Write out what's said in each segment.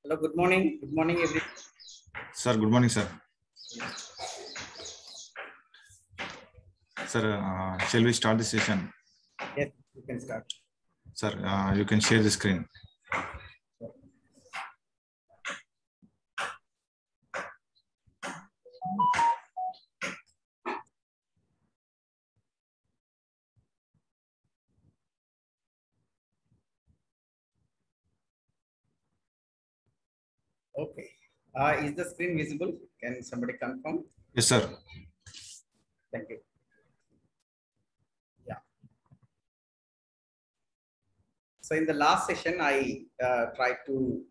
Hello, good morning. Good morning, everyone. Sir, good morning, sir. Sir, shall we start the session? Yes, you can start. Sir, you can share the screen. Okay. Is the screen visible? Can somebody confirm? Yes, sir. Thank you. Yeah. So in the last session, I tried to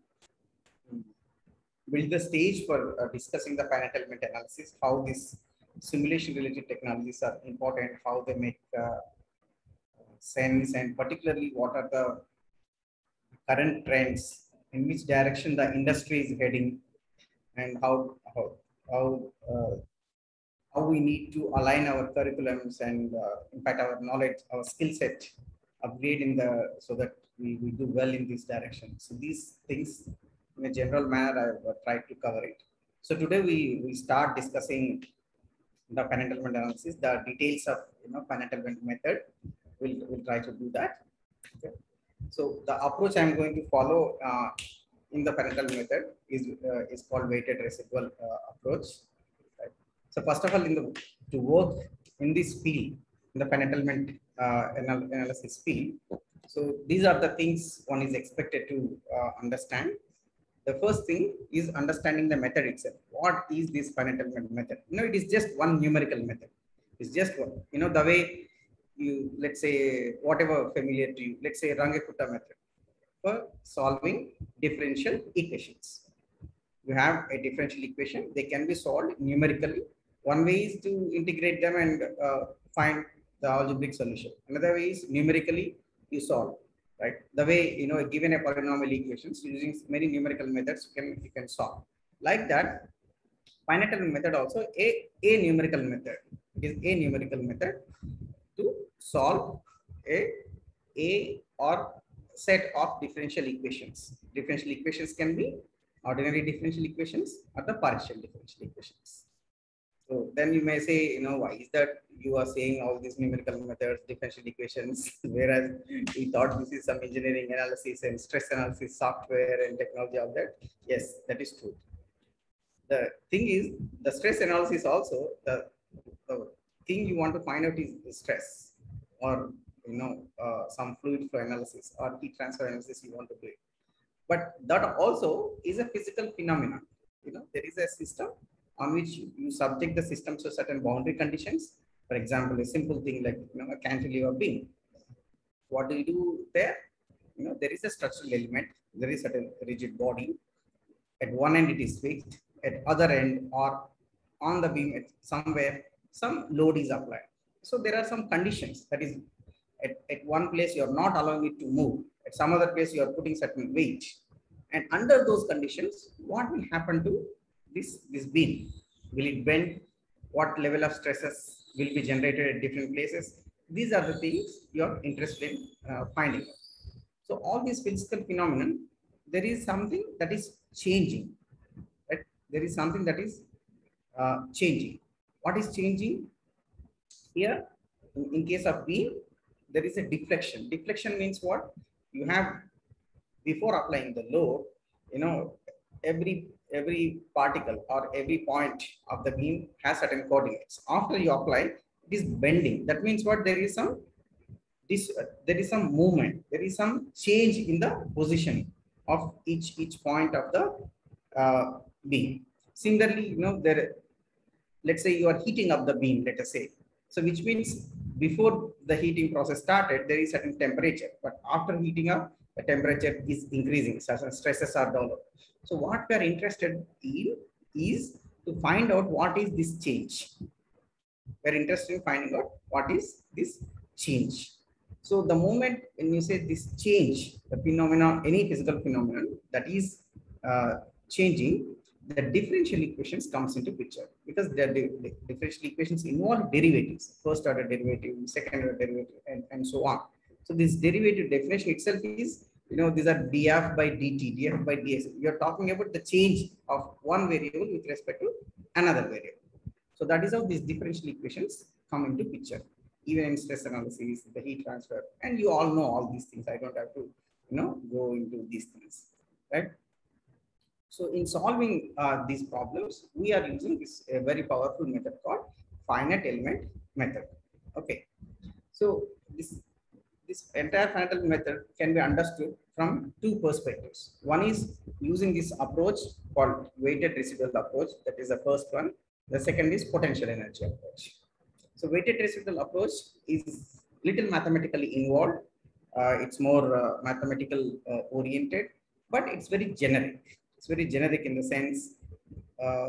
build the stage for discussing the finite element analysis, how these simulation related technologies are important, how they make sense, and particularly what are the current trends, in which direction the industry is heading, and how uh, how we need to align our curriculums and in fact our knowledge, our skill set, upgrade in the so that we do well in this direction. So these things in a general manner I've tried to cover it. So today we start discussing the finite element analysis, the details of finite element method. We'll try to do that. Okay. So the approach I'm going to follow in the finite element method is called weighted residual approach. Right? So first of all, to work in this field, in the finite element analysis field, so these are the things one is expected to understand. The first thing is understanding the method itself. What is this finite element method? It is just one numerical method. It's just one. The way you, let's say, whatever familiar to you, let's say Runge-Kutta method for solving differential equations. You have a differential equation, they can be solved numerically. One way is to integrate them and find the algebraic solution. Another way is numerically you solve, right? The way, given a polynomial equations using many numerical methods, you can solve. Like that, finite element method also a numerical method. It is a numerical method to solve a or set of differential equations. Differential equations can be ordinary differential equations or the partial differential equations. So then you may say, why is that you are saying all these numerical methods, differential equations, whereas we thought this is some engineering analysis and stress analysis software and technology of that. Yes, that is true. The thing is, the stress analysis also, the thing you want to find out is the stress, or some fluid flow analysis or heat transfer analysis you want to do it. But that also is a physical phenomenon. There is a system on which you subject the system to certain boundary conditions. For example, a simple thing like a cantilever beam. What do you do there? There is a structural element, there is a rigid body. At one end it is fixed, at other end or on the beam somewhere some load is applied. So there are some conditions, that is at one place you are not allowing it to move, at some other place you are putting certain weight, and under those conditions what will happen to this beam? Will it bend? What level of stresses will be generated at different places? These are the things you are interested in finding out. So all these physical phenomenon, there is something that is changing. Right? There is something that is changing. What is changing here? In case of beam, there is a deflection. Deflection means what? You have, before applying the load, every particle or every point of the beam has certain coordinates. After you apply, it is bending. That means what? There is some movement, there is some change in the position of each point of the beam. Similarly, let's say you are heating up the beam, let us say. So which means before the heating process started, there is certain temperature, but after heating up, the temperature is increasing, certain stresses are developed. So what we are interested in is to find out what is this change. We're interested in finding out what is this change. So the moment when you say this change, the phenomenon, any physical phenomenon that is changing, the differential equations comes into picture, because the differential equations involve derivatives, first order derivative, second order derivative, and so on. So this derivative definition itself is These are df by dt, df by ds. You're talking about the change of one variable with respect to another variable. So that is how these differential equations come into picture. Even in stress analysis, the heat transfer, and you all know all these things. I don't have to, go into these things, right? So in solving these problems, we are using this very powerful method called finite element method. Okay. So this entire finite element method can be understood from two perspectives. One is using this approach called weighted residual approach. That is the first one. The second is potential energy approach. So weighted residual approach is little mathematically involved. It's more mathematical oriented, but it's very generic. It's very generic in the sense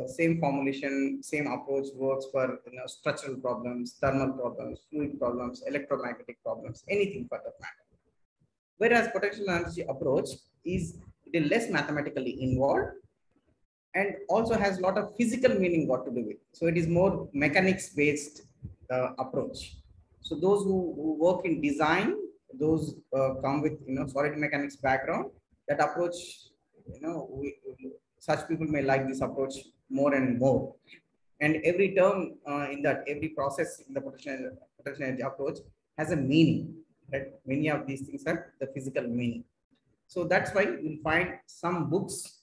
same formulation, same approach works for structural problems, thermal problems, fluid problems, electromagnetic problems, anything for that matter. Whereas potential energy approach is it is less mathematically involved and also has a lot of physical meaning what to do with. So it is more mechanics based approach. So those who work in design, those come with solid mechanics background, that approach, such people may like this approach more and more. And every term in that, every process in the potential energy approach has a meaning. Right? Many of these things have the physical meaning. So that's why you'll find some books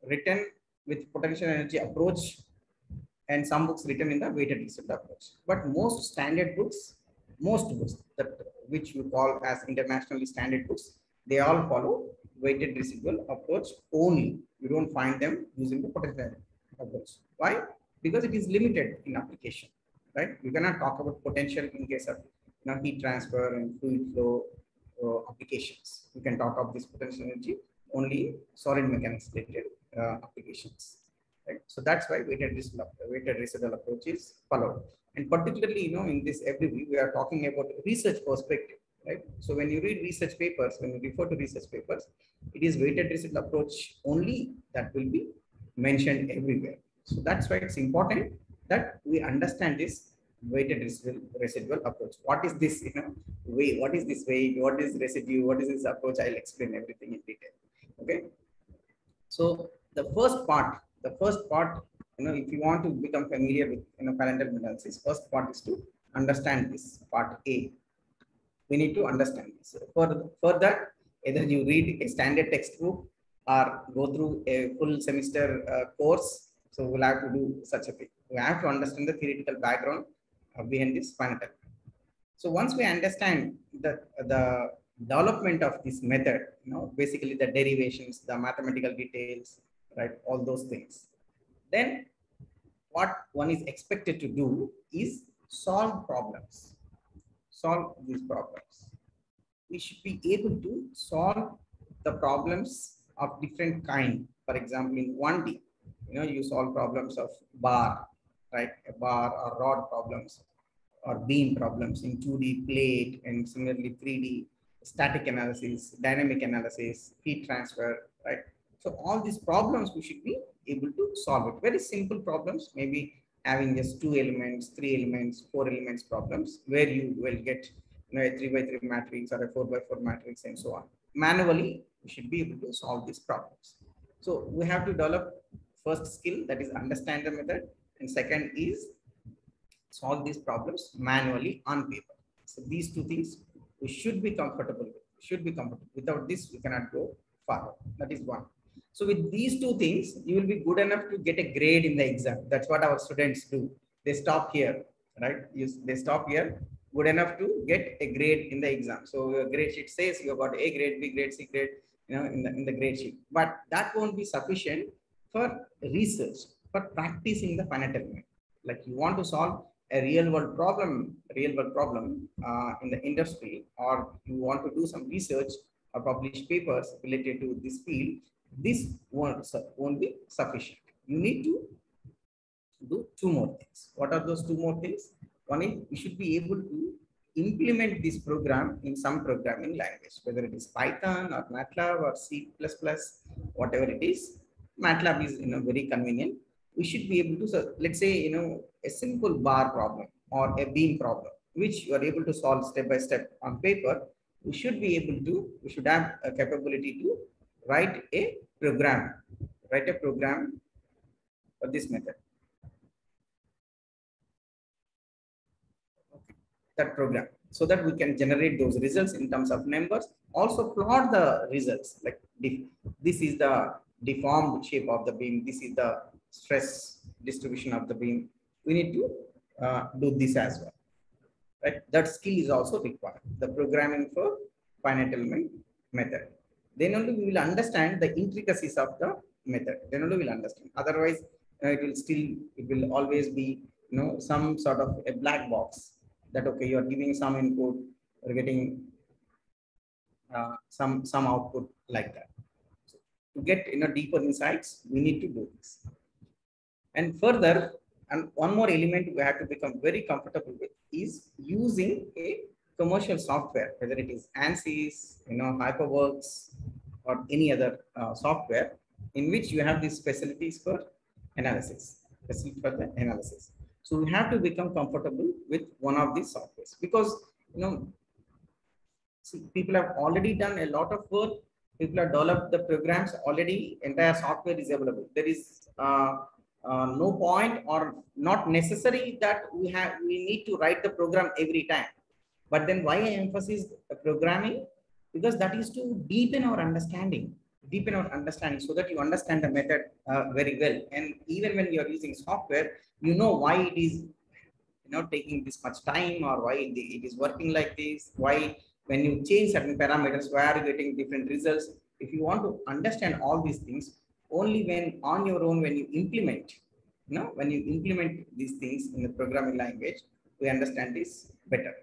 written with potential energy approach and some books written in the weighted residual approach. But most standard books, most books that which we call as internationally standard books, they all follow weighted residual approach only. You don't find them using the potential approach. Why? Because it is limited in application, right? You cannot talk about potential in case of heat transfer and fluid flow applications. You can talk of this potential energy only solid mechanics related applications. Right? So that's why weighted residual approach is followed. And particularly, in this every we are talking about research perspective, right? So when you read research papers, when you refer to research papers, it is weighted residual approach only that will be mentioned everywhere. So that's why it's important that we understand this weighted residual approach. What is this, way? What is this weight? What is residue? What is this approach? I'll explain everything in detail. Okay. So the first part, if you want to become familiar with finite element analysis, first part is to understand this part A. We need to understand this. For that, either you read a standard textbook or go through a full semester course. So we'll have to do such a thing. We have to understand the theoretical background behind this finite element. So once we understand the development of this method, basically the derivations, the mathematical details, right, all those things, then what one is expected to do is solve problems, solve these problems. We should be able to solve the problems of different kind. For example, in 1D, you solve problems of bar, right, a bar or rod problems, or beam problems in 2D plate, and similarly 3D static analysis, dynamic analysis, heat transfer, right? So all these problems we should be able to solve it. Very simple problems, maybe having just 2 elements, 3 elements, 4 elements problems, where you will get a 3x3 matrix or a 4x4 matrix and so on. Manually, we should be able to solve these problems. So we have to develop first skill, that is understand the method, and second is solve these problems manually on paper. So these two things we should be comfortable with. Without this, we cannot go far. That is one. So with these two things, you will be good enough to get a grade in the exam. That's what our students do. They stop here, right? They stop here, good enough to get a grade in the exam. So your grade sheet says you got A grade, B grade, C grade, in the grade sheet. But that won't be sufficient for research, for practicing the finite element. Like you want to solve a real world problem in the industry, or you want to do some research or publish papers related to this field, this won't be sufficient. You need to do two more things. What are those two more things? One is you should be able to implement this program in some programming language, whether it is Python or MATLAB or C++, whatever it is. MATLAB is very convenient. We should be able to, so let's say, a simple bar problem or a beam problem, which you are able to solve step by step on paper. we should be able to, we should have a capability to write a program, for this method. Okay. That program, so that we can generate those results in terms of numbers, also plot the results, like this is the deformed shape of the beam, this is the stress distribution of the beam. We need to do this as well, right? That skill is also required, the programming for finite element method. Then only we will understand the intricacies of the method, then only we'll understand. Otherwise it will always be, some sort of a black box, that okay, you are giving some input, you're getting some output, like that. So to get deeper insights, we need to do this. And further, and one more element we have to become very comfortable with is using a commercial software, whether it is ANSYS, HyperWorks, or any other software in which you have these facilities for analysis. So we have to become comfortable with one of these softwares, because people have already done a lot of work. People have developed the programs already. Entire software is available. There is no point or not necessary that we need to write the program every time. But then why I emphasize programming? Because that is to deepen our understanding, so that you understand the method very well. And even when you are using software, why it is taking this much time, or why it is working like this, why when you change certain parameters, why are you getting different results. If you want to understand all these things, only when on your own, when you implement these things in the programming language, we understand this better.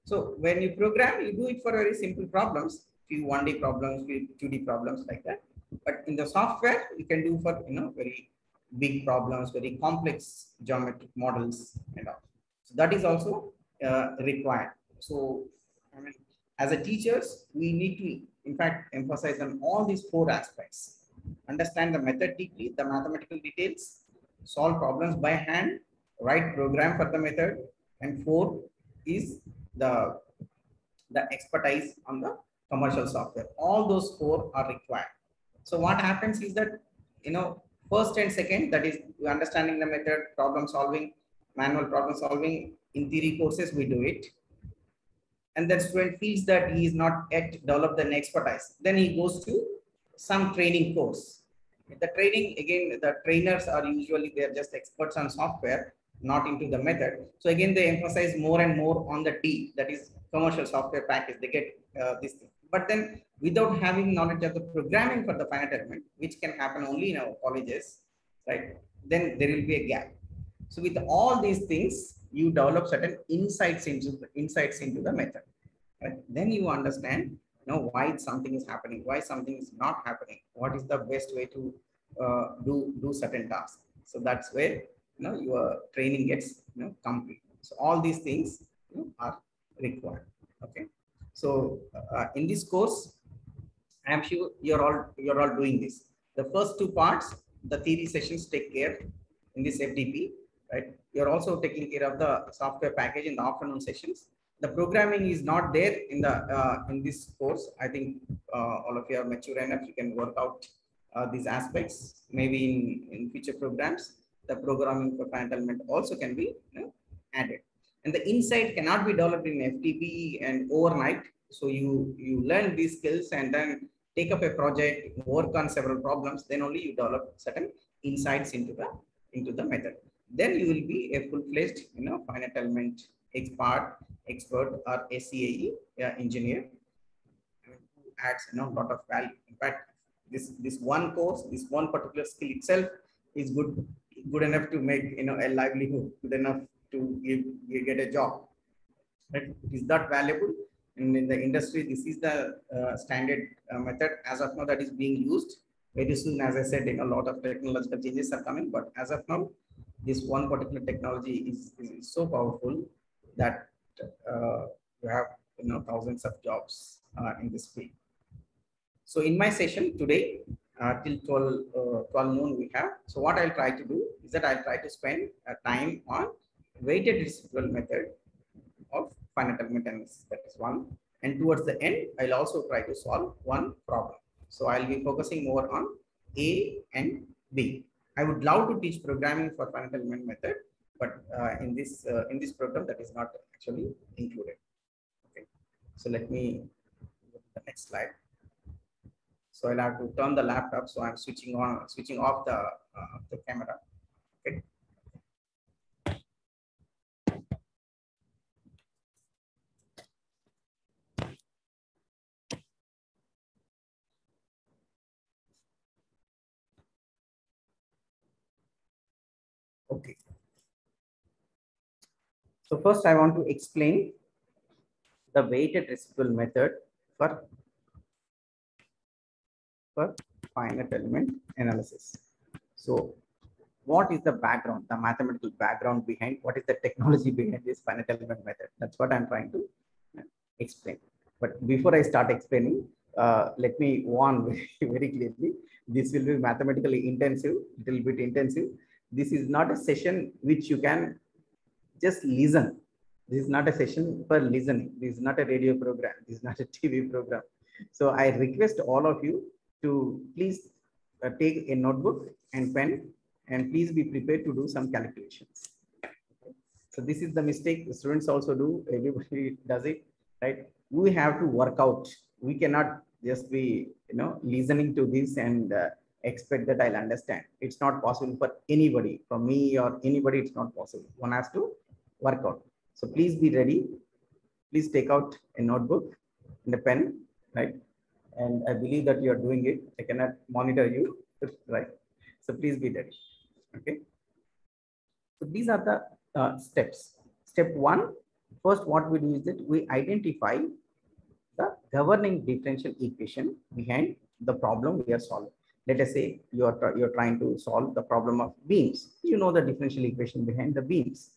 So when you program, you do it for very simple problems, few 1D problems, few 2D problems, like that. But in the software, you can do for very big problems, very complex geometric models and all. So that is also required. So I mean, as a teachers, we need to in fact emphasize on all these 4 aspects: understand the method deeply, the mathematical details, solve problems by hand, write program for the method, and 4 is the expertise on the commercial software. All those 4 are required. So what happens is that, first and second, that is understanding the method, problem solving, manual problem solving, in theory courses we do it. And then student feels that he is not yet developed an expertise, then he goes to some training course. The training, again, the trainers are usually, they're just experts on software, not into the method. So again, they emphasize more and more on the D, that is commercial software package. They get this thing. But then without having knowledge of the programming for the finite element, which can happen only in our colleges, right? Then there will be a gap. So with all these things, you develop certain insights into the method. Right? Then you understand, why something is happening, why something is not happening, what is the best way to do certain tasks. So that's where your training gets complete. So all these things are required. Okay. So in this course, I am sure you're all doing this. The first 2 parts, the theory sessions take care in this FDP, right? You're also taking care of the software package in the afternoon sessions. The programming is not there in this course. I think all of you are mature enough. You can work out these aspects. Maybe in future programs, the programming for finite element also can be added. And the insight cannot be developed in FDP and overnight. So you learn these skills and then take up a project, work on several problems. Then only you develop certain insights into the method. Then you will be a full-fledged, finite element expert or SCAE engineer, who adds a lot of value. In fact, this one course, this one particular skill itself is good enough to make a livelihood, good enough to get a job. Right? It is that valuable, and in the industry, this is the standard method as of now that is being used. Very soon, as I said, a lot of technological changes are coming, but as of now, this one particular technology is so powerful that you have thousands of jobs in this field. So in my session today, till 12 noon we have. So what I'll try to do is that I'll try to spend time on weighted residual method of finite element analysis. That is one. And towards the end, I'll also try to solve one problem. So I'll be focusing more on A and B. I would love to teach programming for finite element method, but in this program that is not actually included. Okay. So let me go to the next slide. So I'll have to turn the laptop. So I'm switching off the camera. Okay. Okay. So first I want to explain the weighted residual method for finite element analysis. So what is the background, the mathematical background behind, what is the technology behind this finite element method? That's what I'm trying to explain. But before I start explaining, let me warn very clearly, this will be mathematically intensive, little bit intensive. This is not a session which you can just listen. This is not a session for listening. This is not a radio program. This is not a TV program. So I request all of you to please take a notebook and pen, and please be prepared to do some calculations. Okay. So this is the mistake the students also do. Everybody does it, right? We have to work out. We cannot just be, listening to this and expect that I'll understand. It's not possible for anybody, for me or anybody. It's not possible. One has to work out. So please be ready. Please take out a notebook and a pen, right? And I believe that you are doing it. I cannot monitor you, right? So please be ready. Okay. So these are the steps. Step one, first what we do is that we identify the governing differential equation behind the problem we are solving. Let us say you're trying to solve the problem of beams. You know the differential equation behind the beams,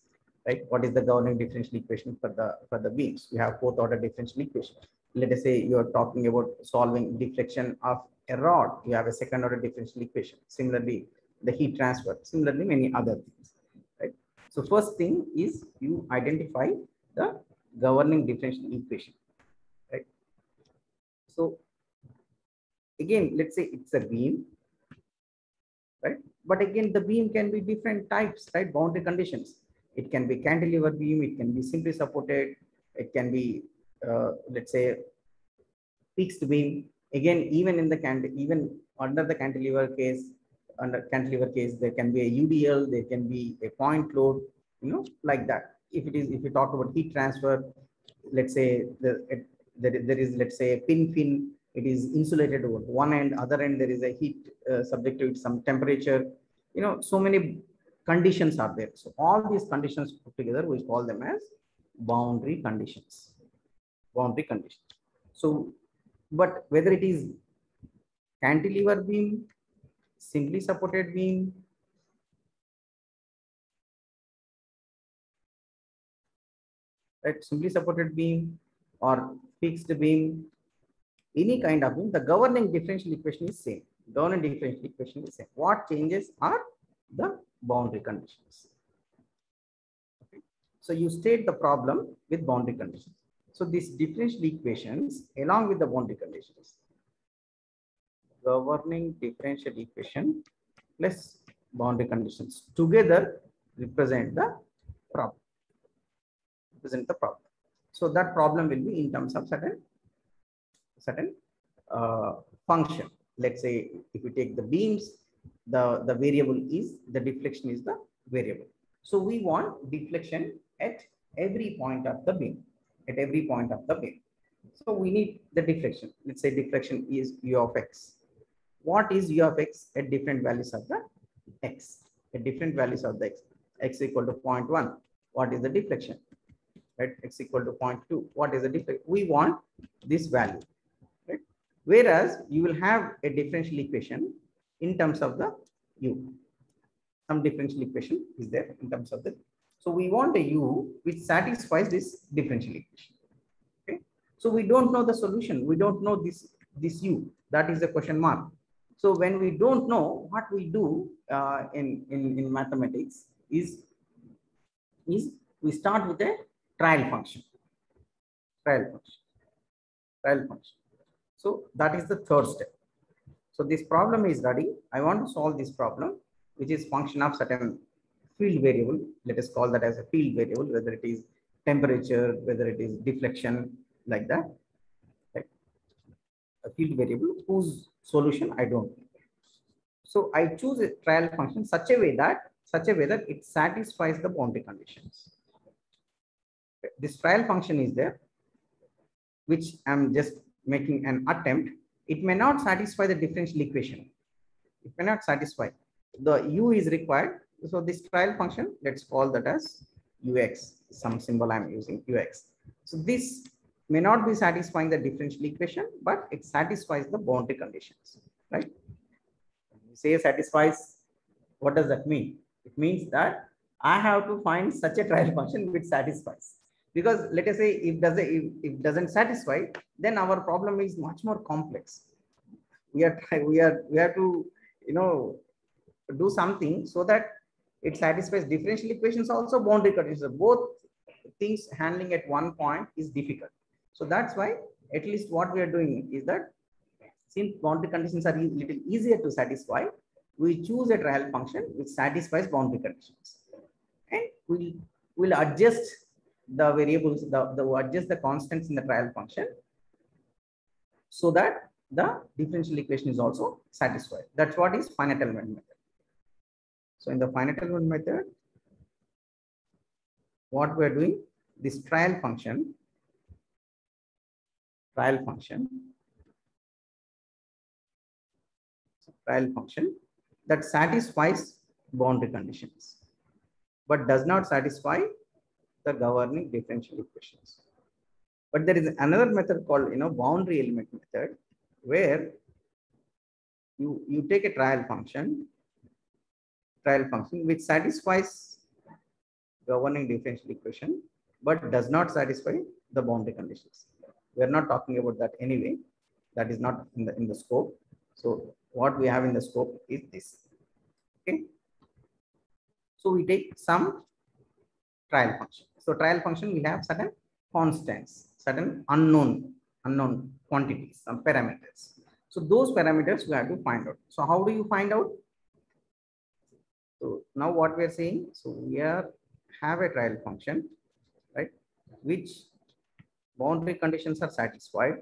right? What is the governing differential equation for the beams? We have fourth order differential equation. Let us say you're talking about solving deflection of a rod. You have a second order differential equation. Similarly, the heat transfer. Similarly, many other things, right? So first thing is you identify the governing differential equation, right? So again, let's say it's a beam, right? But again, the beam can be different types, right? Boundary conditions. It can be cantilever beam. It can be simply supported. It can be, let's say, fixed beam. Again, even under the cantilever case, there can be a UDL. There can be a point load. Like that. If you talk about heat transfer, let's say there is, let's say, a fin. It is insulated over one end, other end there is a heat subject to some temperature. So many conditions are there. So all these conditions put together, we call them as boundary conditions. Boundary conditions. So, but whether it is cantilever beam, simply supported beam, right, simply supported beam or fixed beam, any kind of beam, the governing differential equation is same. Governing differential equation is same. What changes are the boundary conditions. Okay. So you state the problem with boundary conditions. So these differential equations along with the boundary conditions, governing differential equation plus boundary conditions together represent the problem. So that problem will be in terms of certain function. Let's say if we take the beams, the variable is the deflection is the variable. So we want deflection at every point of the beam, So we need the deflection. Let's say deflection is u of x. What is u of x at different values of the x? At different values of the x equal to 0.1. What is the deflection? Right, x equal to 0.2. What is the deflection? We want this value. Right? Whereas you will have a differential equation in terms of the u. Some differential equation is there in terms of the. So we want a u which satisfies this differential equation. Okay. So we don't know the solution. We don't know this u. That is a question mark. So when we don't know, what we do in mathematics is we start with a trial function. trial function. So that is the third step. So this problem is ready. I want to solve this problem, which is function of certain field variable. Let us call that as a field variable, whether it is temperature, whether it is deflection, like that. Right? A field variable whose solution I don't know. So I choose a trial function such a way that it satisfies the boundary conditions. This trial function is there, which I'm just making an attempt. It may not satisfy the differential equation. It may not satisfy. The u is required. So this trial function, let's call that as ux, some symbol I'm using, ux. So this may not be satisfying the differential equation, but it satisfies the boundary conditions, right? When you say satisfies, what does that mean? It means that I have to find such a trial function which satisfies. Because let us say if doesn't satisfy, then our problem is much more complex. We have to, you know, do something so that it satisfies differential equations, also boundary conditions. Both things handling at one point is difficult. So that's why at least what we are doing is that since boundary conditions are a little easier to satisfy, we choose a trial function which satisfies boundary conditions, and we'll adjust the variables, adjust the constants in the trial function so that the differential equation is also satisfied. That's what is finite element method. So in the finite element method, what we're doing, this trial function that satisfies boundary conditions, but does not satisfy the governing differential equations. But there is another method called, you know, boundary element method, where you take a trial function which satisfies governing differential equation, but does not satisfy the boundary conditions. We are not talking about that anyway. That is not in the scope. So what we have in the scope is this. Okay. So we take some trial function. So trial function will have certain constants, certain unknown quantities, some parameters. So those parameters we have to find out. So how do you find out? So now what we are saying, so we have a trial function, right, which boundary conditions are satisfied,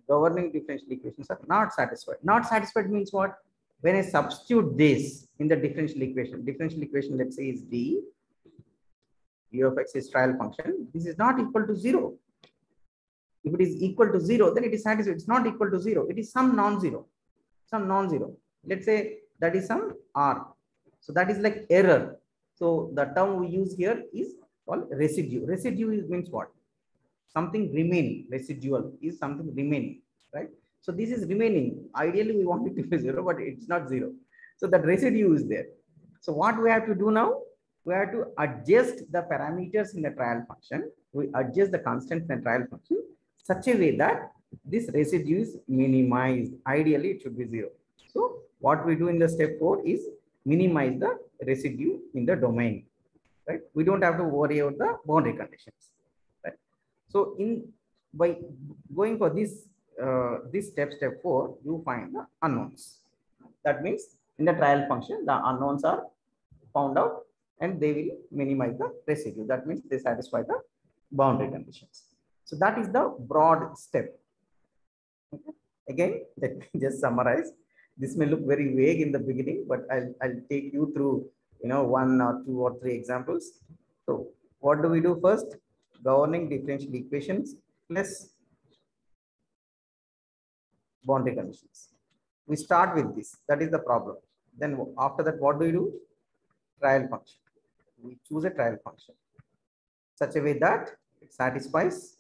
governing differential equations are not satisfied. Not satisfied means what? When I substitute this in the differential equation, let's say is d, u of x is trial function. This is not equal to 0. If it is equal to 0, then it is satisfied. It's not equal to 0. It is some non-zero. Let's say that is some r. So that is like error. So the term we use here is called residue. Residue means what? Something remaining. Residual is something remaining, right? So this is remaining. Ideally, we want it to be 0, but it's not 0. So that residue is there. So what we have to do now? We have to adjust the parameters in the trial function. We adjust the constants in the trial function such a way that this residue is minimized. Ideally, it should be 0. So what we do in the step 4 is minimize the residue in the domain, right? We don't have to worry about the boundary conditions, right? So by going for this step 4, you find the unknowns. That means in the trial function, the unknowns are found out and they will minimize the residue. That means they satisfy the boundary conditions. So that is the broad step. Okay. Again, let me just summarize. This may look very vague in the beginning, but I'll take you through, you know, 1 or 2 or 3 examples. So what do we do first? Governing differential equations plus boundary conditions. We start with this. That is the problem. Then after that, what do we do? Trial function. We choose a trial function such a way that it satisfies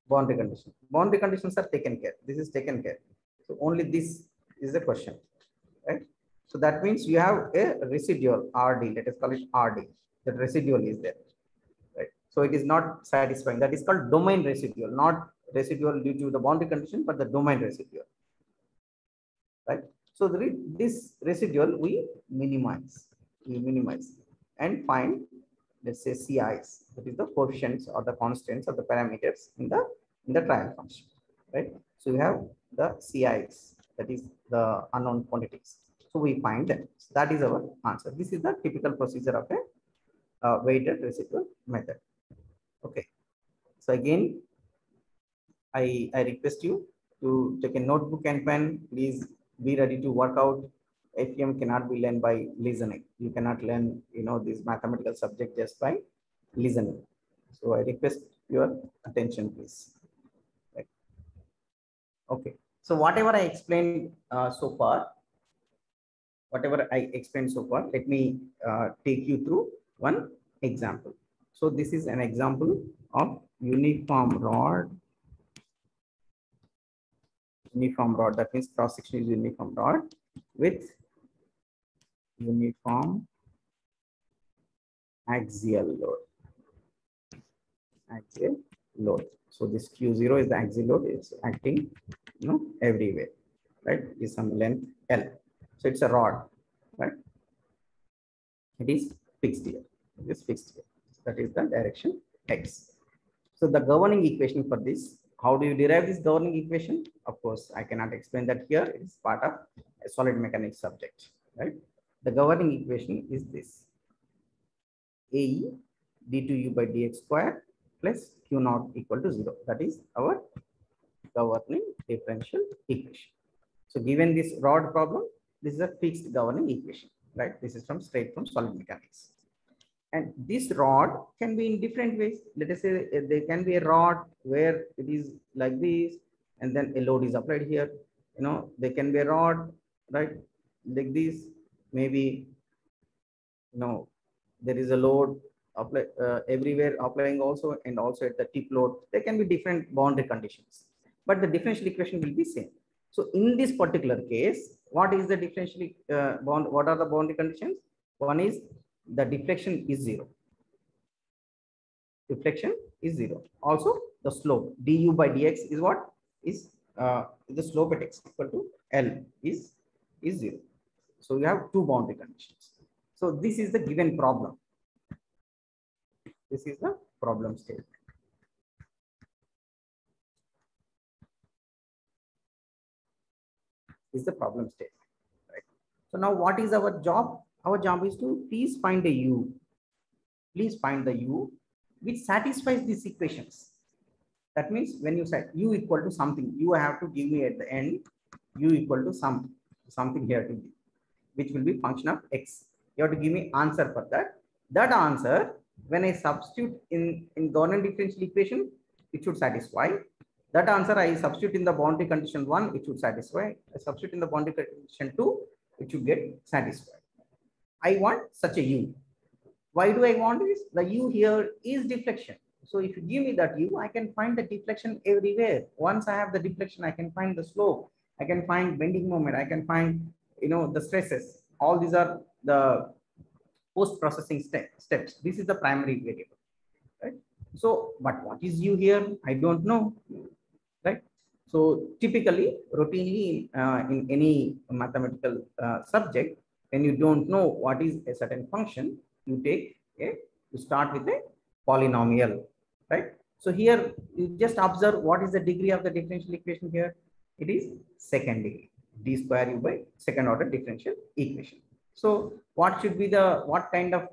boundary conditions. Boundary conditions are taken care. This is taken care. So only this is the question, right? So that means you have a residual RD. Let us call it RD. The residual is there, right? So it is not satisfying. That is called domain residual, not residual due to the boundary condition, but the domain residual, right? So this residual we minimize and find, let's say, CIs, that is the coefficients or the constants or the parameters in the trial function. right? So we have the CIs, that is the unknown quantities. So we find them. So that is our answer. This is the typical procedure of a weighted residual method. Okay. So again, I request you to take a notebook and pen. Please be ready to work out. FEM cannot be learned by listening. You cannot learn, this mathematical subject just by listening. So I request your attention, please. Right. Okay. So whatever I explained so far, let me take you through one example. So this is an example of uniform rod. That means cross section is uniform rod with uniform axial load. So this Q0 is the axial load. It's acting, everywhere, right? Is some length L. So it's a rod, right? It is fixed here. It is fixed here. That is the direction X. So the governing equation for this, how do you derive this governing equation? Of course, I cannot explain that here. It is part of a solid mechanics subject, right? The governing equation is this: AE d2u by dx square plus q naught equal to 0. That is our governing differential equation. So given this rod problem, this is a fixed governing equation, right? This is straight from solid mechanics. And this rod can be in different ways. Let us say there can be a rod where it is like this, and then a load is applied here. There can be a rod, right, like this. Maybe, there is a load apply everywhere applying also, and also at the tip load. There can be different boundary conditions, but the differential equation will be same. So in this particular case, what is the differential bond? What are the boundary conditions? One is the deflection is 0. Deflection is 0. Also, the slope du by dx is what? Is the slope at x equal to L is 0. So you have two boundary conditions. So this is the given problem. This is the problem statement. Is the problem statement, right? So now what is our job? Our job is to please find a u. Please find the u which satisfies these equations. That means when you say u equal to something, you have to give me at the end u equal to something here to give, which will be function of x. You have to give me answer for that. That answer, when I substitute in governing differential equation, it should satisfy. That answer I substitute in the boundary condition 1, it should satisfy. I substitute in the boundary condition 2, it should get satisfied. I want such a u. Why do I want this? The u here is deflection. So if you give me that u, I can find the deflection everywhere. Once I have the deflection, I can find the slope. I can find bending moment. I can find, the stresses. All these are the post-processing steps. This is the primary variable, right? So, but what is u here? I don't know, right? So typically, routinely in any mathematical subject, when you don't know what is a certain function, you start with a polynomial, right? So here you just observe what is the degree of the differential equation here. It is second degree, d square u by second order differential equation. So what should be what kind of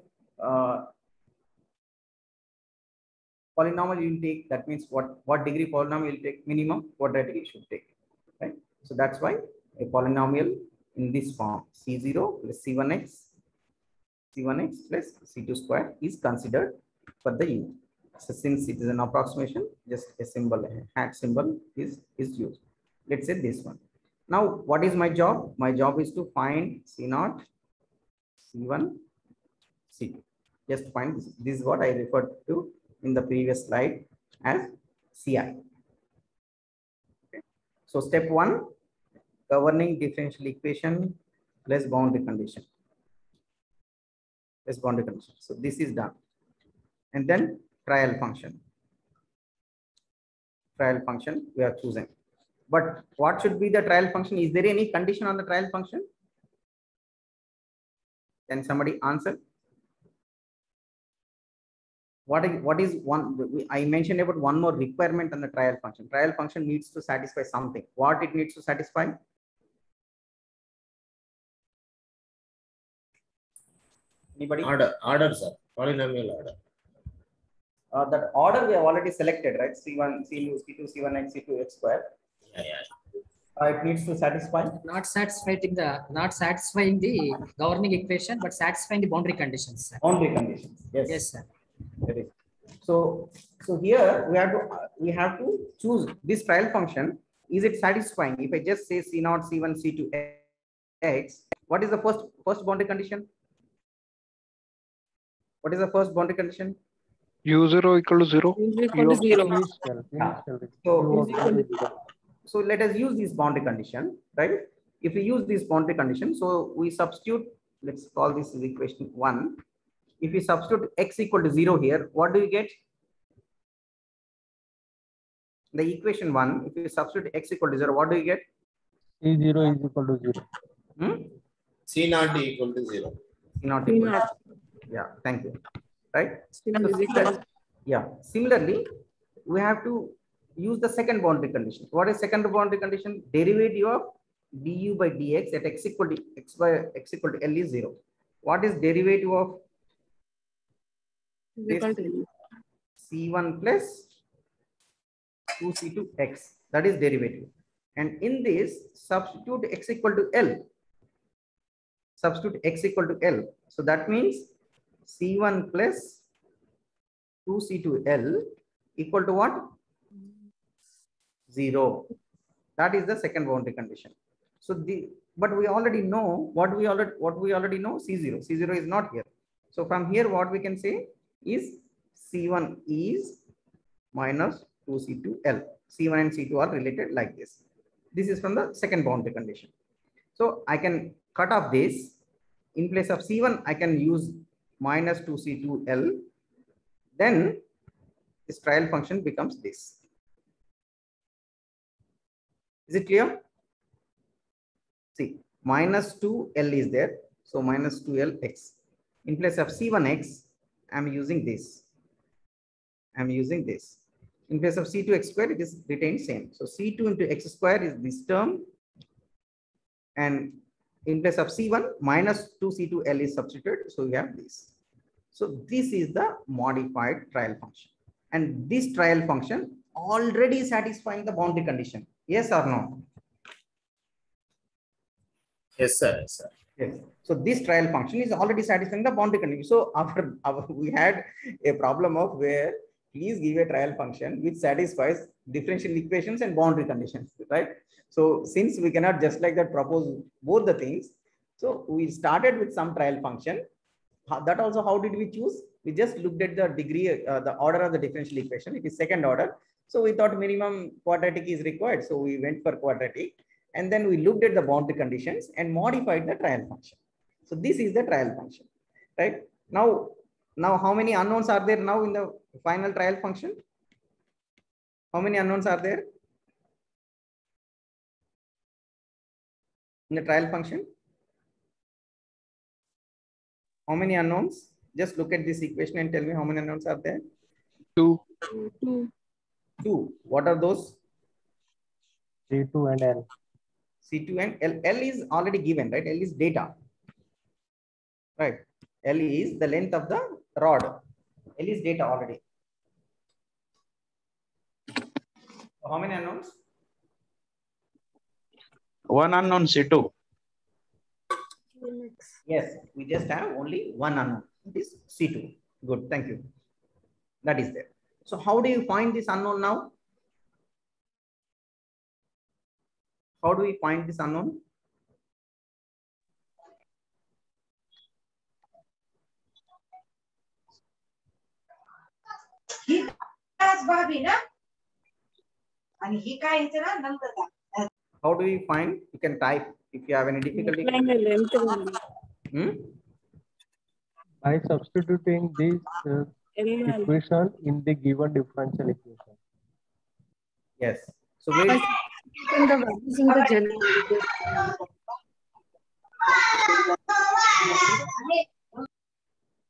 polynomial you will take? That means what degree polynomial you take? Minimum quadratic you should take, right? So that's why a polynomial in this form c0 plus c1x plus c2 square is considered for the u. So since it is an approximation, just a symbol, a hat symbol is used. Let's say this one. Now, what is my job? My job is to find c0, c1, c2. Just find this. This is what I referred to in the previous slide as CI. Okay. So step 1, governing differential equation plus boundary condition. So this is done. And then trial function. We are choosing. But what should be the trial function? Is there any condition on the trial function? Can somebody answer? what is one? I mentioned about one more requirement on the trial function. Trial function needs to satisfy something. What it needs to satisfy? Anybody? Order, sir. Polynomial order. That order we have already selected, right? C1, C2, C1x, C2x square. Yeah. It needs to satisfy. Not satisfying the governing equation, but satisfying the boundary conditions. Sir. Boundary conditions. Yes. Yes, sir. That is. So here we have to choose this trial function. Is it satisfying? If I just say C0, C1, C2, X, what is the first boundary condition? What is the first boundary condition? U0 equal to 0. Equal to 0. So let us use this boundary condition, right? If we use this boundary condition, so we substitute, let's call this is equation 1. If we substitute x equal to 0 here, what do you get? The equation 1, if you substitute x equal to 0, what do you get? C0 is equal to 0. C0 equal to 0. Not equal to, yeah, thank you. Right? Similarly, we have to use the second boundary condition. What is second boundary condition? Derivative of du by dx at x equal to L is 0. What is derivative of this? C1 plus 2C2x, that is derivative. And in this, substitute x equal to L. Substitute x equal to L. So that means C1 plus 2C2L equal to what? 0. That is the second boundary condition. So but we already know what we already know. C0. C0 is not here. So from here, what we can say is C1 is minus 2C2L. C1 and C2 are related like this. This is from the second boundary condition. So I can cut off this. In place of C1, I can use minus 2C2L. Then this trial function becomes this. Is it clear? See, minus 2L is there. So minus 2LX. In place of C1x, I'm using this. In place of C2x square, it is retained same. So C2 into x square is this term. And in place of C1, minus 2C2L is substituted. So we have this. So this is the modified trial function. And this trial function already satisfying the boundary condition. Yes or no? Yes, sir. Yes. So this trial function is already satisfying the boundary condition. So we had a problem of where please give a trial function which satisfies differential equations and boundary conditions, right? So since we cannot just like that propose both the things, so we started with some trial function. That also, how did we choose? We just looked at the degree, the order of the differential equation. It is second order. So we thought minimum quadratic is required. So we went for quadratic. And then we looked at the boundary conditions and modified the trial function. So this is the trial function, right? Now how many unknowns are there now in the final trial function? How many unknowns are there in the trial function? How many unknowns? Just look at this equation and tell me how many unknowns are there. 2. 2. What are those? C2 and L. C2 and L. L is already given, right? L is data, right? L is the length of the rod. L is data already. So how many unknowns? One unknown, C2. Yes, we just have only one unknown. It is C2. Good, thank you. That is there. So how do you find this unknown now? How do we find this unknown? How do we find? You can type if you have any difficulty. By substituting this equation in the given differential equation. Yes. So where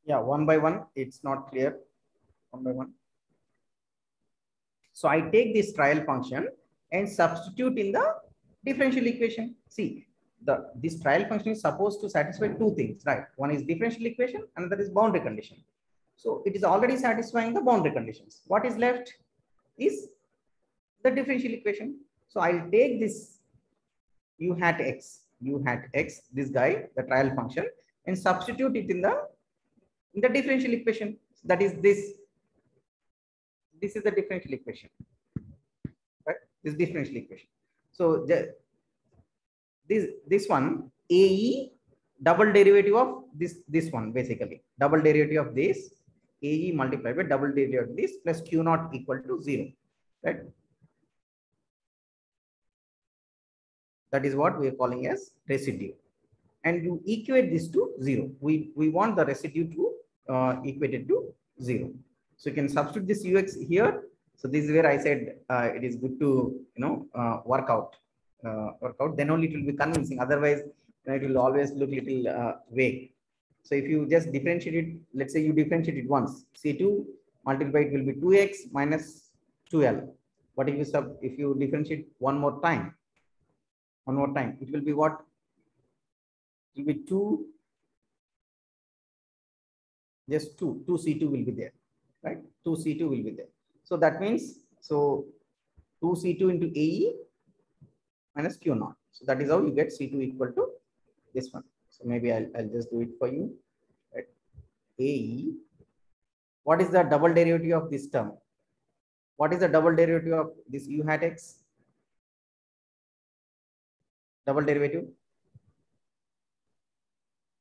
yeah, one by one, it's not clear. one by one. So I take this trial function and substitute in the differential equation. See, this trial function is supposed to satisfy two things, right? One is differential equation, another is boundary condition. So it is already satisfying the boundary conditions. What is left is the differential equation. So I'll take this u hat x, this guy, the trial function, and substitute it in the differential equation. That is this. This is the differential equation, right? This differential equation. So this one, AE, double derivative of this one, basically double derivative of this AE multiplied by double derivative of this plus Q naught equal to 0, right? That is what we are calling as residue, and you equate this to 0. We want the residue to equate it to 0. So you can substitute this ux here. So this is where I said it is good to work out. Then only it will be convincing. Otherwise, it will always look little vague. So if you just differentiate it, let's say you differentiate it once, C2 multiplied will be 2x minus 2L. What if you differentiate one more time? It will be what? It will be 2. Just 2 C2 will be there, right? 2 C2 will be there. So that means, so 2 C2 into AE minus Q naught. So that is how you get C2 equal to this one. So maybe I'll just do it for you. Right? AE. What is the double derivative of this term? What is the double derivative of this u hat x? Double derivative.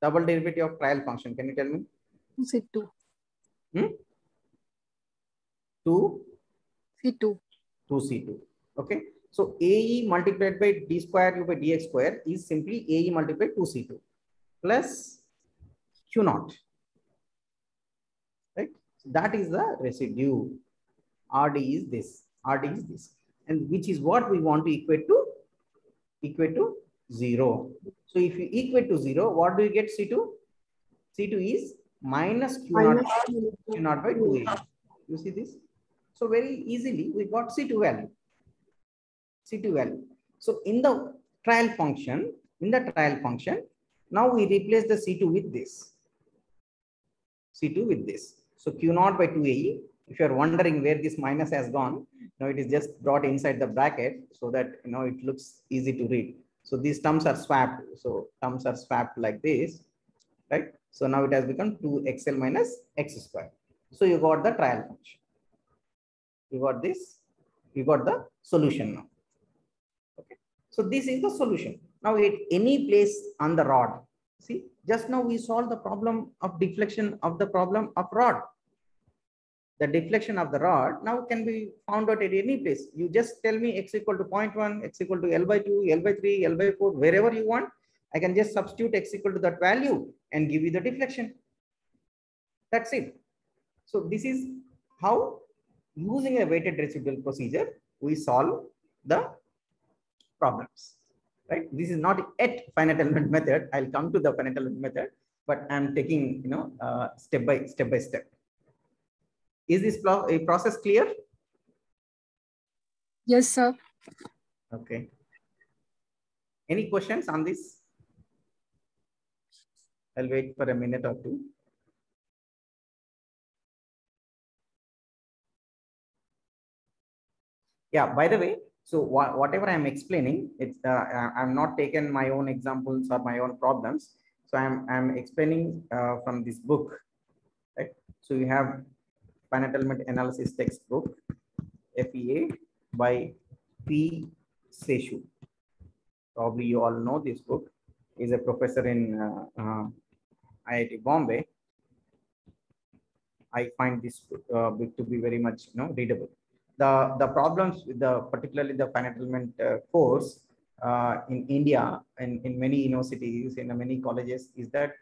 Double derivative of trial function. Can you tell me? C2. 2 C2. 2C2. Okay. So AE multiplied by d square u by dx square is simply AE multiplied 2C2 plus Q naught. Right. So that is the residue. RD is this. And which is what we want to equate to 0. So if you equate to 0, what do you get C2? C2 is minus Q naught by 2A. You see this? So very easily we got C2 value. So in the trial function, now we replace the C2 with this. So Q naught by 2AE. If you are wondering where this minus has gone, now it is just brought inside the bracket so that it looks easy to read. So these terms are swapped. So terms are swapped like this, right? So now it has become 2xl minus x square. So you got the trial function. You got this. You got the solution now. Okay. So this is the solution. Now at any place on the rod, see, just now we solved the problem of deflection of the problem of rod. The deflection of the rod now can be found out at any place. You just tell me x equal to 0.1, x equal to L by 2, L by 3, L by 4, wherever you want. I can just substitute x equal to that value and give you the deflection. That's it. So this is how, using a weighted residual procedure, we solve the problems. Right? This is not yet finite element method. I'll come to the finite element method, but I'm taking step by step. Is this process clear? Yes, sir. Okay. Any questions on this? I'll wait for a minute or two. Yeah, by the way, so whatever I'm explaining, it's I'm not taken my own examples or my own problems. So I'm explaining from this book, right? So you have finite element analysis textbook, FEA by P. Seshu. Probably you all know this book. He's a professor in IIT Bombay. I find this book to be very much readable. The problems with particularly the finite element course in India and in many universities, in many colleges, is that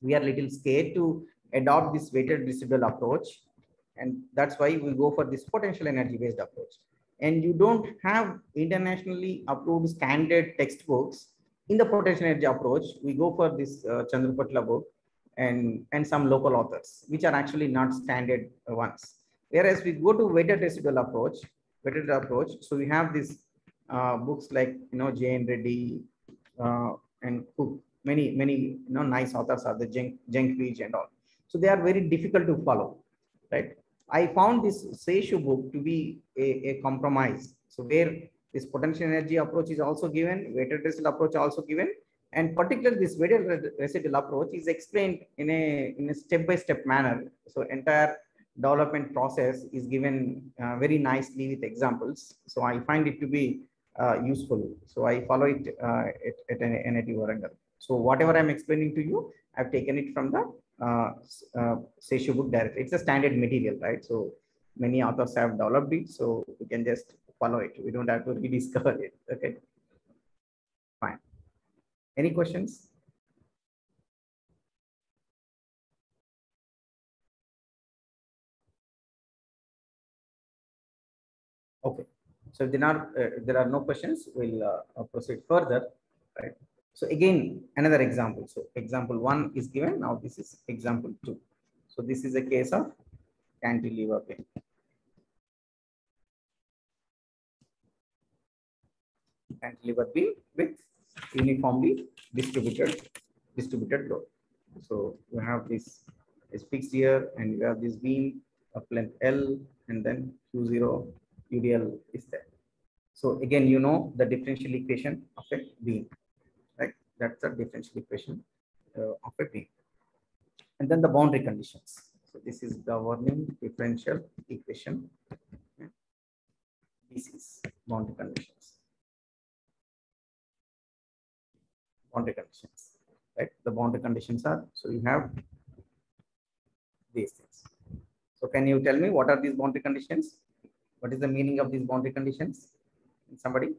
we are little scared to adopt this weighted residual approach, and that's why we go for this potential energy based approach. And you don't have internationally approved standard textbooks in the potential energy approach. We go for this Chandra Patla book, and some local authors, which are actually not standard ones. Whereas we go to weighted residual approach, so we have these books like J.N. Reddy and Cook. Many nice authors are the Jenkins and all. So they are very difficult to follow, right? I found this Seishu book to be a compromise. So where this potential energy approach is also given, weighted residual approach also given, and particularly this weighted residual approach is explained in a step-by-step manner. So entire development process is given very nicely with examples. So I find it to be useful. So I follow it at NIT Warangal. So whatever I'm explaining to you, I've taken it from the Seishu book directly. It's a standard material, right? So many authors have developed it, so we can just follow it. We don't have to rediscover it. Okay, fine. Any questions? Okay, so if there are no questions, we'll proceed further, right? So again, another example. So example 1 is given. Now this is example 2. So this is a case of cantilever beam. Cantilever beam with uniformly distributed load. So you have this is fixed here, and you have this beam of length L, and then Q0 UDL is there. So again, the differential equation of a beam, right? That's the differential equation of a beam. And then the boundary conditions. So this is governing differential equation. This is boundary conditions. Boundary conditions, right? The boundary conditions are, so you have these things. So can you tell me what are these boundary conditions? What is the meaning of these boundary conditions? Somebody?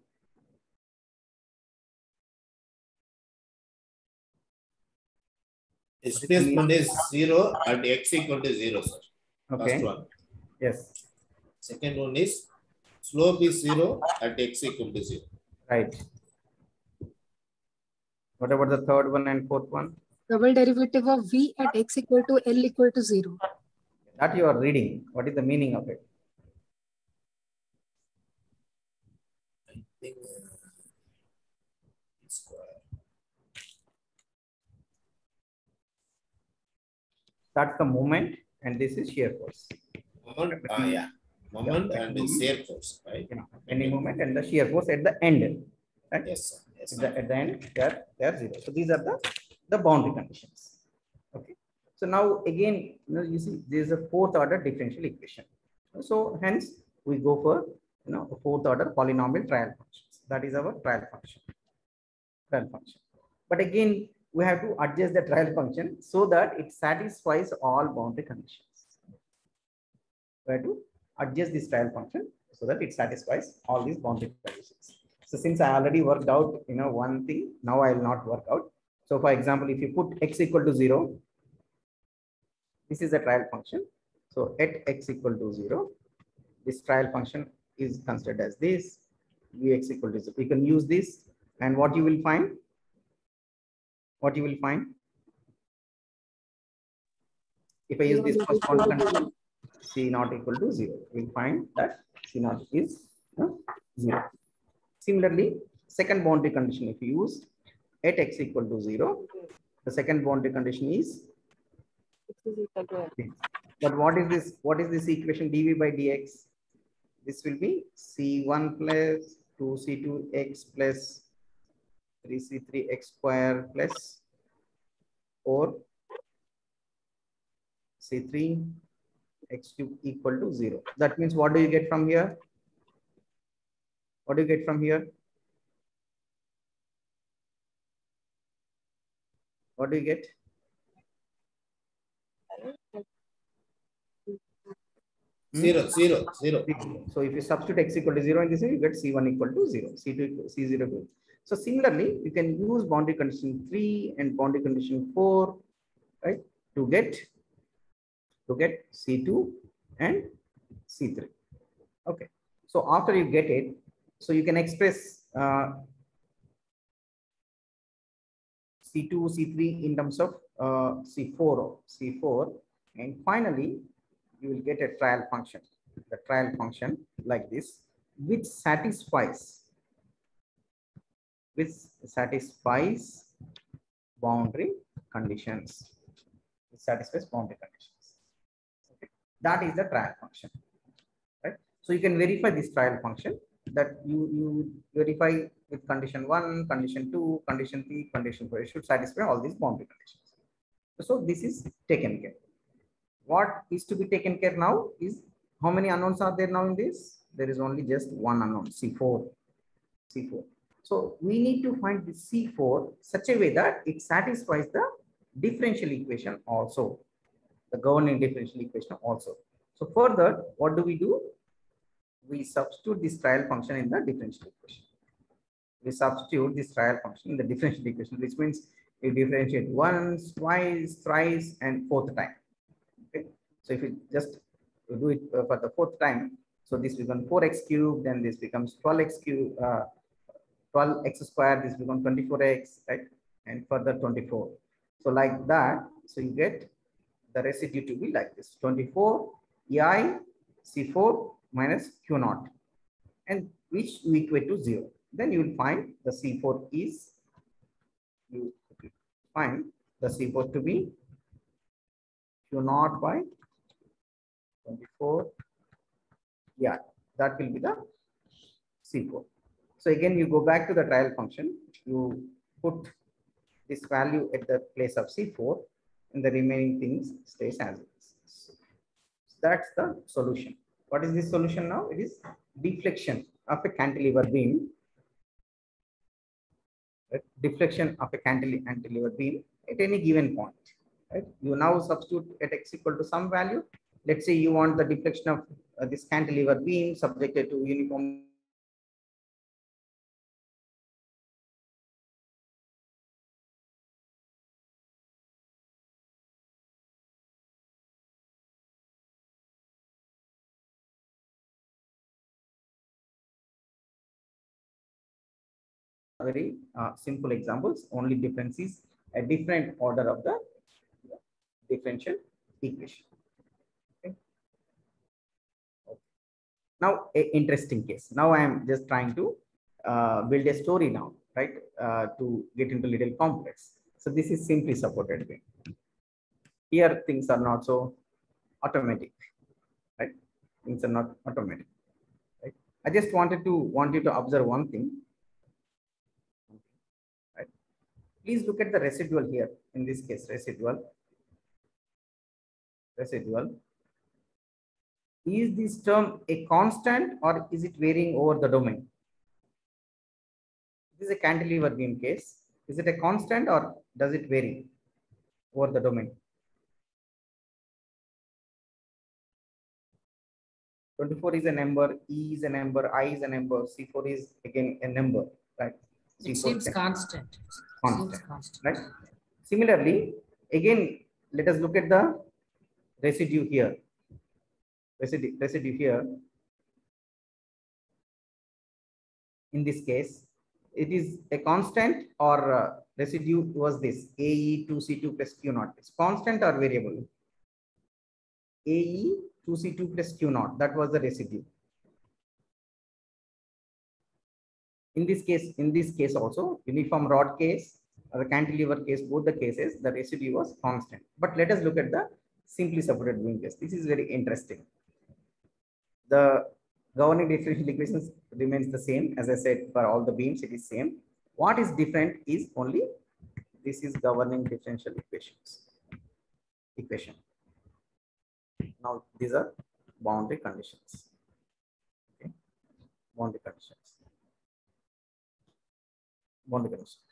Displacement is 0 at x equal to 0, sir. Okay. First one. Yes. Second one is slope is 0 at x equal to 0. Right. What about the third one and fourth one? Double derivative of v at x equal to L equal to 0. That you are reading. What is the meaning of it? I think square. That's the moment, and this is shear force. Moment, yeah. Moment and shear force, right? Any moment and the shear force at the end. Right? Yes, sir. Yes, At sir. the end, they are 0. So these are the boundary conditions. Okay. So now again, you see, there is a fourth order differential equation. So hence we go for fourth order polynomial trial functions. That is our trial function. But again, we have to adjust the trial function so that it satisfies all boundary conditions. We have to adjust this trial function so that it satisfies all these boundary conditions. So since I already worked out, one thing, now I will not work out. So for example, if you put x equal to 0, this is the trial function. So at x equal to 0, this trial function is considered as this, vx equal to 0. You can use this, and what you will find? If I use this first boundary condition, C naught equal to 0, we'll find that C naught is 0. Similarly, second boundary condition, if you use at x equal to 0, the second boundary condition is, but what is this? What is this equation dv by dx? This will be C1 plus 2C2x plus 3C3x square plus 4C3 x cube equal to 0. That means what do you get from here? What do you get from here? What do you get? Zero. So if you substitute x equal to 0 in this way, you get C1 equal to 0, C0 equal to. So similarly, you can use boundary condition 3 and boundary condition 4, right, to get C2 and C3. Okay. So after you get it, so you can express C2, C3 in terms of C4, and finally you will get a trial function. The trial function like this, which satisfies boundary conditions. It satisfies boundary conditions. Okay. That is the trial function, right? So you can verify this trial function, that you verify with condition 1, condition 2, condition 3, condition 4. It should satisfy all these boundary conditions. So this is taken care. What is to be taken care now is, how many unknowns are there now in this? There is only just one unknown, C4. So we need to find the C4 such a way that it satisfies the differential equation also, the governing differential equation also. So further, what do? We substitute this trial function in the differential equation. Which means you differentiate once, twice, thrice, and fourth time. Okay. So if you just do it for the fourth time, so this becomes 4x cubed, then this becomes 12x cubed, 12x squared, this becomes 24x, right? And further 24. So like that, so you get the residue to be like this: 24 EI C4 minus Q0, and which you equate to 0. Then you will find the C4 is, you find the C4 to be Q0 by 24. Yeah, that will be the C4. So again, you go back to the trial function, you put this value at the place of C4, and the remaining things stays as it is. So that's the solution. What is this solution now? It is deflection of a cantilever beam. Right? Deflection of a cantilever beam at any given point. Right? You now substitute at x equal to some value. Let's say you want the deflection of this cantilever beam subjected to uniform very simple examples. Only difference is a different order of the differential equation. Okay. Now, a interesting case. Now I am just trying to build a story now, right? To get into little complex. So this is simply supported beam. Here things are not so automatic, right? Things are not automatic, right? I just want you to observe one thing. Right? Please look at the residual here. In this case, residual. Is this term a constant or is it varying over the domain? This is a cantilever beam case. Is it a constant or does it vary over the domain? 24 is a number, E is a number, I is a number, C4 is again a number, right? It seems constant. Right? Similarly, again, let us look at the residue here. Residue here. In this case, it is a constant or residue was this AE2C2 plus Q0. It's constant or variable? AE2C2 plus Q0. That was the residue. In this case also, uniform rod case or the cantilever case, both the cases, the residue was constant. But let us look at the simply supported beam case. This is very interesting. The governing differential equations remains the same. As I said, for all the beams, it is same. What is different is only this is governing differential equation. Now these are boundary conditions. Okay. Boundary conditions.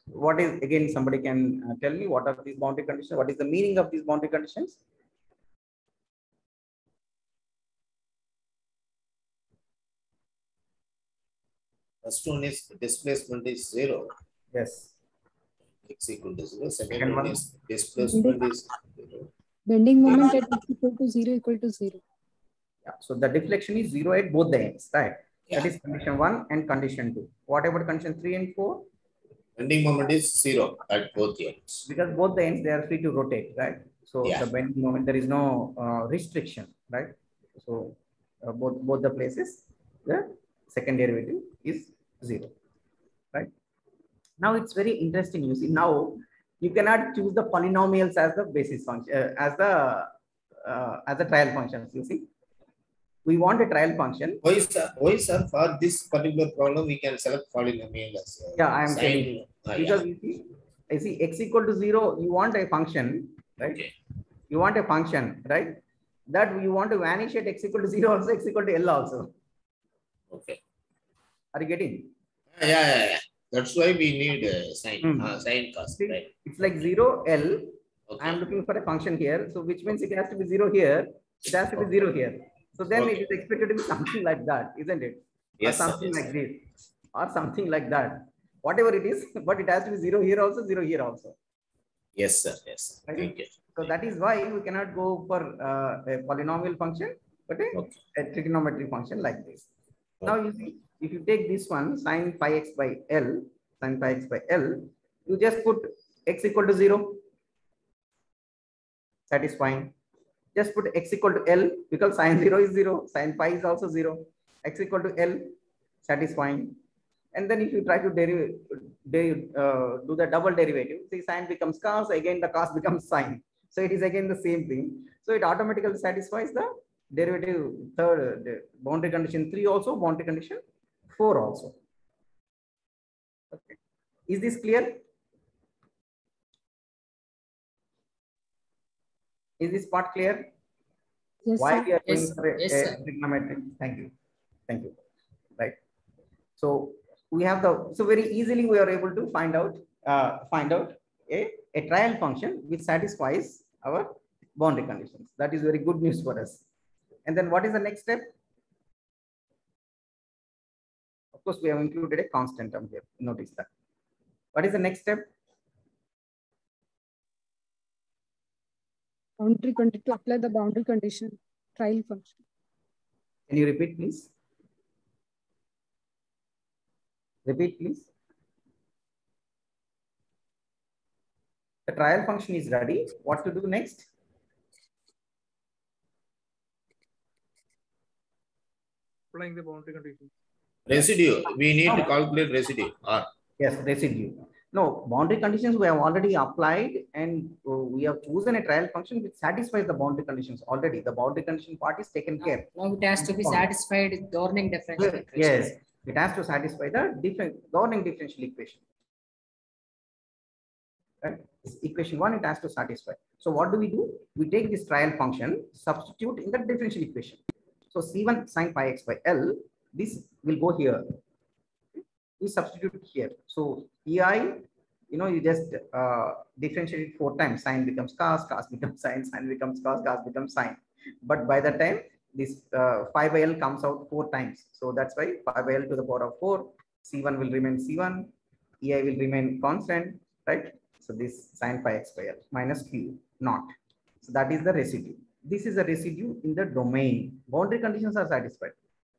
What is, again, somebody can tell me what are these boundary conditions? What is the meaning of these boundary conditions? First one is displacement is 0. Yes. X equal to 0. Second one is displacement is 0. Bending moment at x equal to 0 equal to 0. Yeah. So the deflection is 0 at both the ends, right? Yeah. That is condition 1 and condition 2. What about condition 3 and 4? Bending moment is 0 at both ends. Because both the ends they are free to rotate, right? So Yeah. the bending moment there is no restriction, right? So both the places the second derivative is 0, right? Now it's very interesting. You see, now you cannot choose the polynomials as the basis function as the trial functions. You see, we want a trial function. Why, sir, for this particular problem, we can select polynomial as Yeah, I am sign. telling you. Because you see, x equal to 0, you want a function, right? Okay. You want a function, right? That you want to vanish at x equal to 0 also, x equal to L also. Okay. Are you getting? Yeah. That's why we need sign, sign cos. See, Right. it's like 0, L. Okay. I am looking for a function here. So which means it has to be 0 here. It has to be 0 here. So then it is expected to be something like that, isn't it? Yes, or something sir, like this. Or something like that. Whatever it is, but it has to be 0 here also, 0 here also. Yes, sir. Yes. Right? Thank you. So that is why we cannot go for a polynomial function, but a trigonometry function like this. Now you see, if you take this one, sine pi x by L, sine pi x by L, you just put x equal to 0. That is fine. Just put x equal to L because sine 0 is 0, sine pi is also 0. X equal to L, satisfying. And then if you try to do the double derivative, see sine becomes cos, again the cos becomes sine. So it is again the same thing. So it automatically satisfies the derivative third, boundary condition 3 also, boundary condition 4 also. Okay. Is this clear? Is this part clear? Yes, Why sir. we are going Yes, for a trigonometry? Thank you. Thank you. Right. So we have so very easily we are able to find out a trial function which satisfies our boundary conditions. That is very good news for us. And then what is the next step? Of course, we have included a constant term here. Notice that. What is the next step? Boundary condition to apply the boundary condition trial function. Can you repeat, please? Repeat, please. The trial function is ready. What to do next? Applying the boundary condition. Residue. We need to calculate residue. Yes, residue. No, boundary conditions we have already applied and we have chosen a trial function which satisfies the boundary conditions already. The boundary condition part is taken care. Now it has to be satisfied governing differential equation. Yes, it has to satisfy the governing differential equation. Right? Equation 1, it has to satisfy. So what do? We take this trial function, substitute in the differential equation. So C1 sine pi x by L, this will go here. We substitute here. So EI, you just differentiate it 4 times. Sine becomes cos, cos becomes sine, sine becomes cos, cos becomes sine. But by the time this 5 by L comes out 4 times. So that's why 5 by L to the power of 4, C1 will remain C1, EI will remain constant, right? So this sine pi x by L minus Q naught. So that is the residue. This is a residue in the domain. Boundary conditions are satisfied,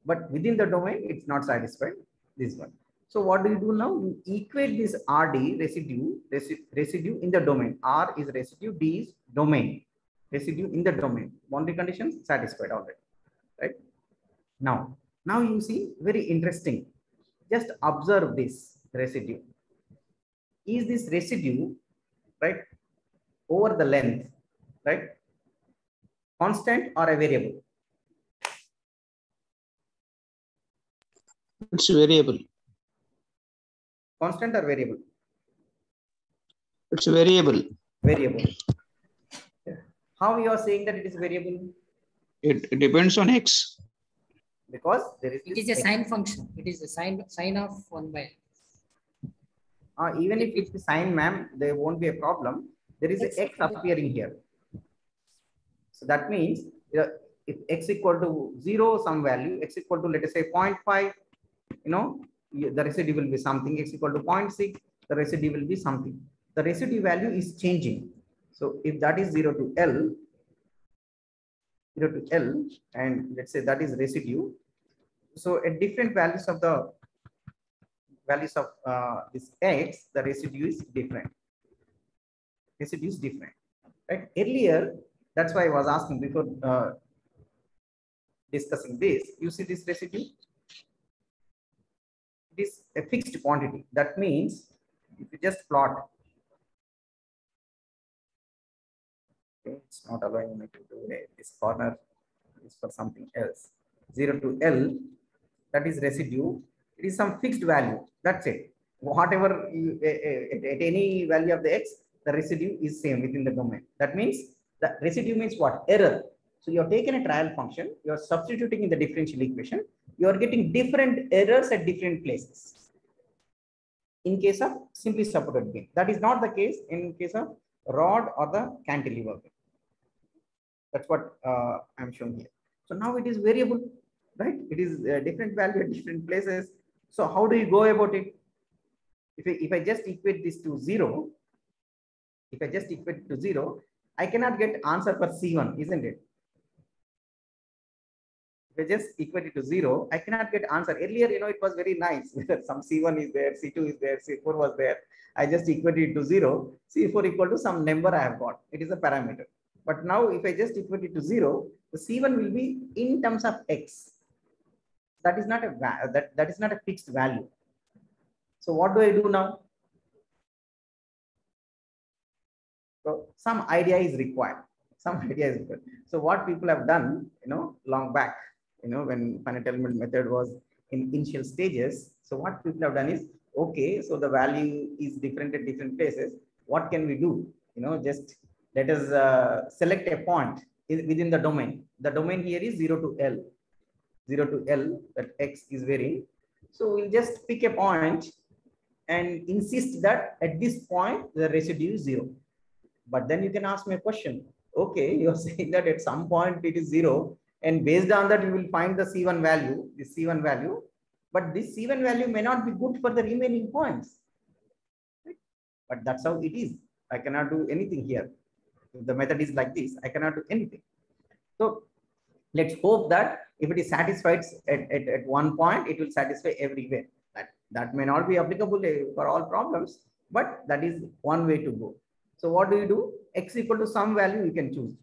but within the domain, it's not satisfied. This one. So what do you do now? You equate this RD residue in the domain. R is residue, D is domain. Residue in the domain. Boundary conditions satisfied already, right? Now you see very interesting. Just observe this residue. Is this residue, right, over the length, right, constant or a variable? It's variable. Constant or variable? It's variable. Variable. How you are saying that it is variable? It depends on x. Because there is. It is a sine function. It is the sine of 1 by. Even if it's a sine, ma'am, there won't be a problem. There is a x appearing here. So that means if x equal to 0, some value, x equal to let us say 0.5, the residue will be something. X equal to 0.6, the residue will be something. The residue value is changing. So if that is 0 to L, and let's say that is residue. So at different values of the values of this x, the residue is different. Residue is different, right? Earlier, that's why I was asking before discussing this. You see this residue? It is a fixed quantity. That means if you just plot, okay, it's not allowing me to do this corner is for something else. 0 to L, that is residue. It is some fixed value. That's it. Whatever you, at any value of the x, the residue is same within the domain. That means the residue means what? Error. So you have taken a trial function, you are substituting in the differential equation, you are getting different errors at different places. In case of simply supported beam, that is not the case in case of rod or the cantilever beam. That's what I'm showing here. So now it is variable, right? It is a different value at different places. So how do you go about it? If I just equate this to 0, if I just equate it to 0, I cannot get answer for C1, isn't it? If I just equate it to 0, I cannot get answer. Earlier, it was very nice. Some C1 is there, C2 is there, C4 was there. I just equated it to 0. C4 equal to some number I have got. It is a parameter. But now if I just equate it to 0, the C1 will be in terms of x. That is not a that is not a fixed value. So what do I do now? So some idea is required. Some idea is required. So what people have done, long back, when finite element method was in initial stages. So what people have done is, okay, so the value is different at different places. What can we do? Just let us select a point within the domain. The domain here is 0 to L. 0 to L, that x is varying. So we'll just pick a point and insist that at this point the residue is 0. But then you can ask me a question. Okay, you're saying that at some point it is 0, and based on that you will find the C1 value, this C1 value. But this C1 value may not be good for the remaining points. Right? But that's how it is. I cannot do anything here. If the method is like this, I cannot do anything. So let's hope that if it is satisfied at one point, it will satisfy everywhere. That may not be applicable for all problems, but that is one way to go. So what do you do? X equal to some value you can choose.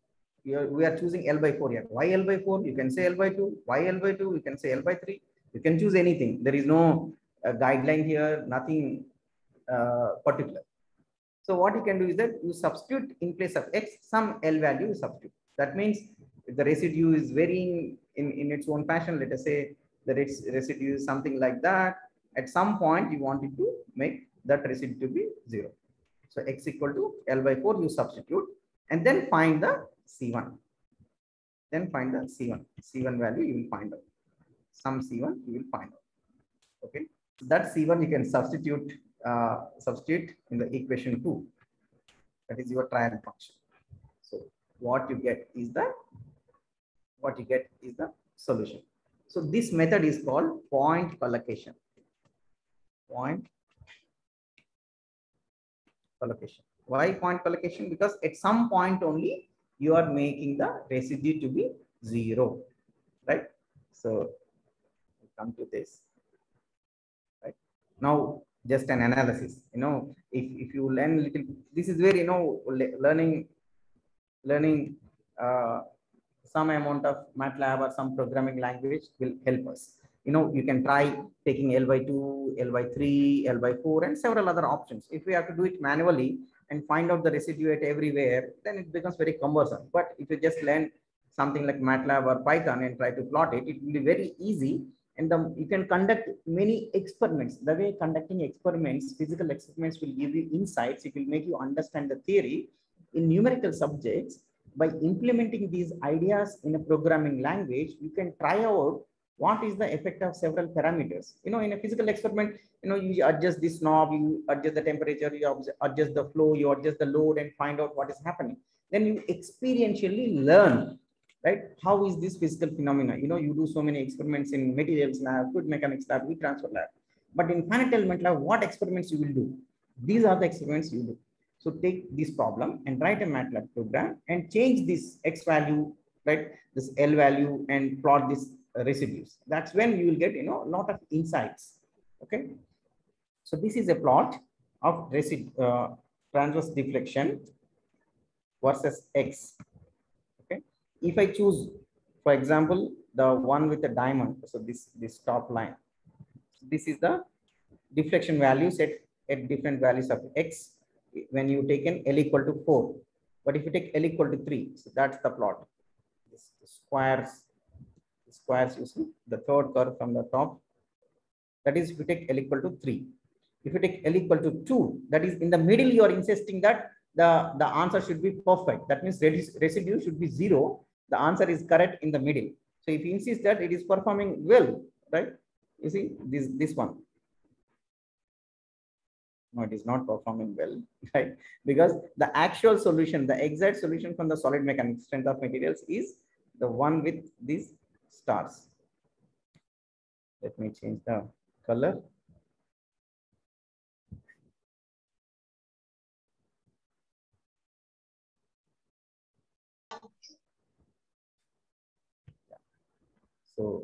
We are choosing L by 4 here. Why L by 4? You can say L by 2. Why L by 2? You can say L by 3. You can choose anything. There is no guideline here, nothing particular. So what you can do is that you substitute in place of X, some L value you substitute. That means if the residue is varying in its own fashion, let us say the residue is something like that. At some point, you want it to make that residue to be 0. So x equal to L by 4, you substitute and then find the C1. Then find the C1. C1 value you will find out. Some C1 you will find out. Okay. So that C1 you can substitute in the equation 2. That is your trial function. So what you get is the solution. So this method is called point collocation. Point collocation. Why point collocation? Because at some point only you are making the residue to be 0, right? So we come to this. Right now, just an analysis. If you learn little, this is where learning some amount of MATLAB or some programming language will help us. You can try taking L by 2, L by 3, L by 4, and several other options. If we have to do it manually and find out the residue at everywhere, then it becomes very cumbersome. But if you just learn something like MATLAB or Python and try to plot it, it will be very easy. And you can conduct many experiments. The way conducting experiments, physical experiments will give you insights. It will make you understand the theory. In numerical subjects, by implementing these ideas in a programming language, you can try out what is the effect of several parameters. In a physical experiment, you adjust this knob, you adjust the temperature, you adjust the flow, you adjust the load and find out what is happening. Then you experientially learn, right? How is this physical phenomena? You do so many experiments in materials lab, fluid mechanics lab, heat transfer lab. But in finite element lab, what experiments you will do? These are the experiments you do. So take this problem and write a MATLAB program and change this X value, right? This L value and plot this residues. That's when you will get, a lot of insights. Okay. So this is a plot of transverse deflection versus X. Okay. If I choose, for example, the one with the diamond, so this top line, this is the deflection values at different values of X when you take an L equal to 4. But if you take L equal to 3, so that's the plot. This squares, you see, the third curve from the top. That is if you take L equal to 3. If you take L equal to 2, that is in the middle, you are insisting that the answer should be perfect. That means residue should be 0. The answer is correct in the middle. So if you insist that it is performing well, right? You see this one. No, it is not performing well, right? Because the actual solution, the exact solution from the solid mechanics strength of materials is the one with these stars. Let me change the color. So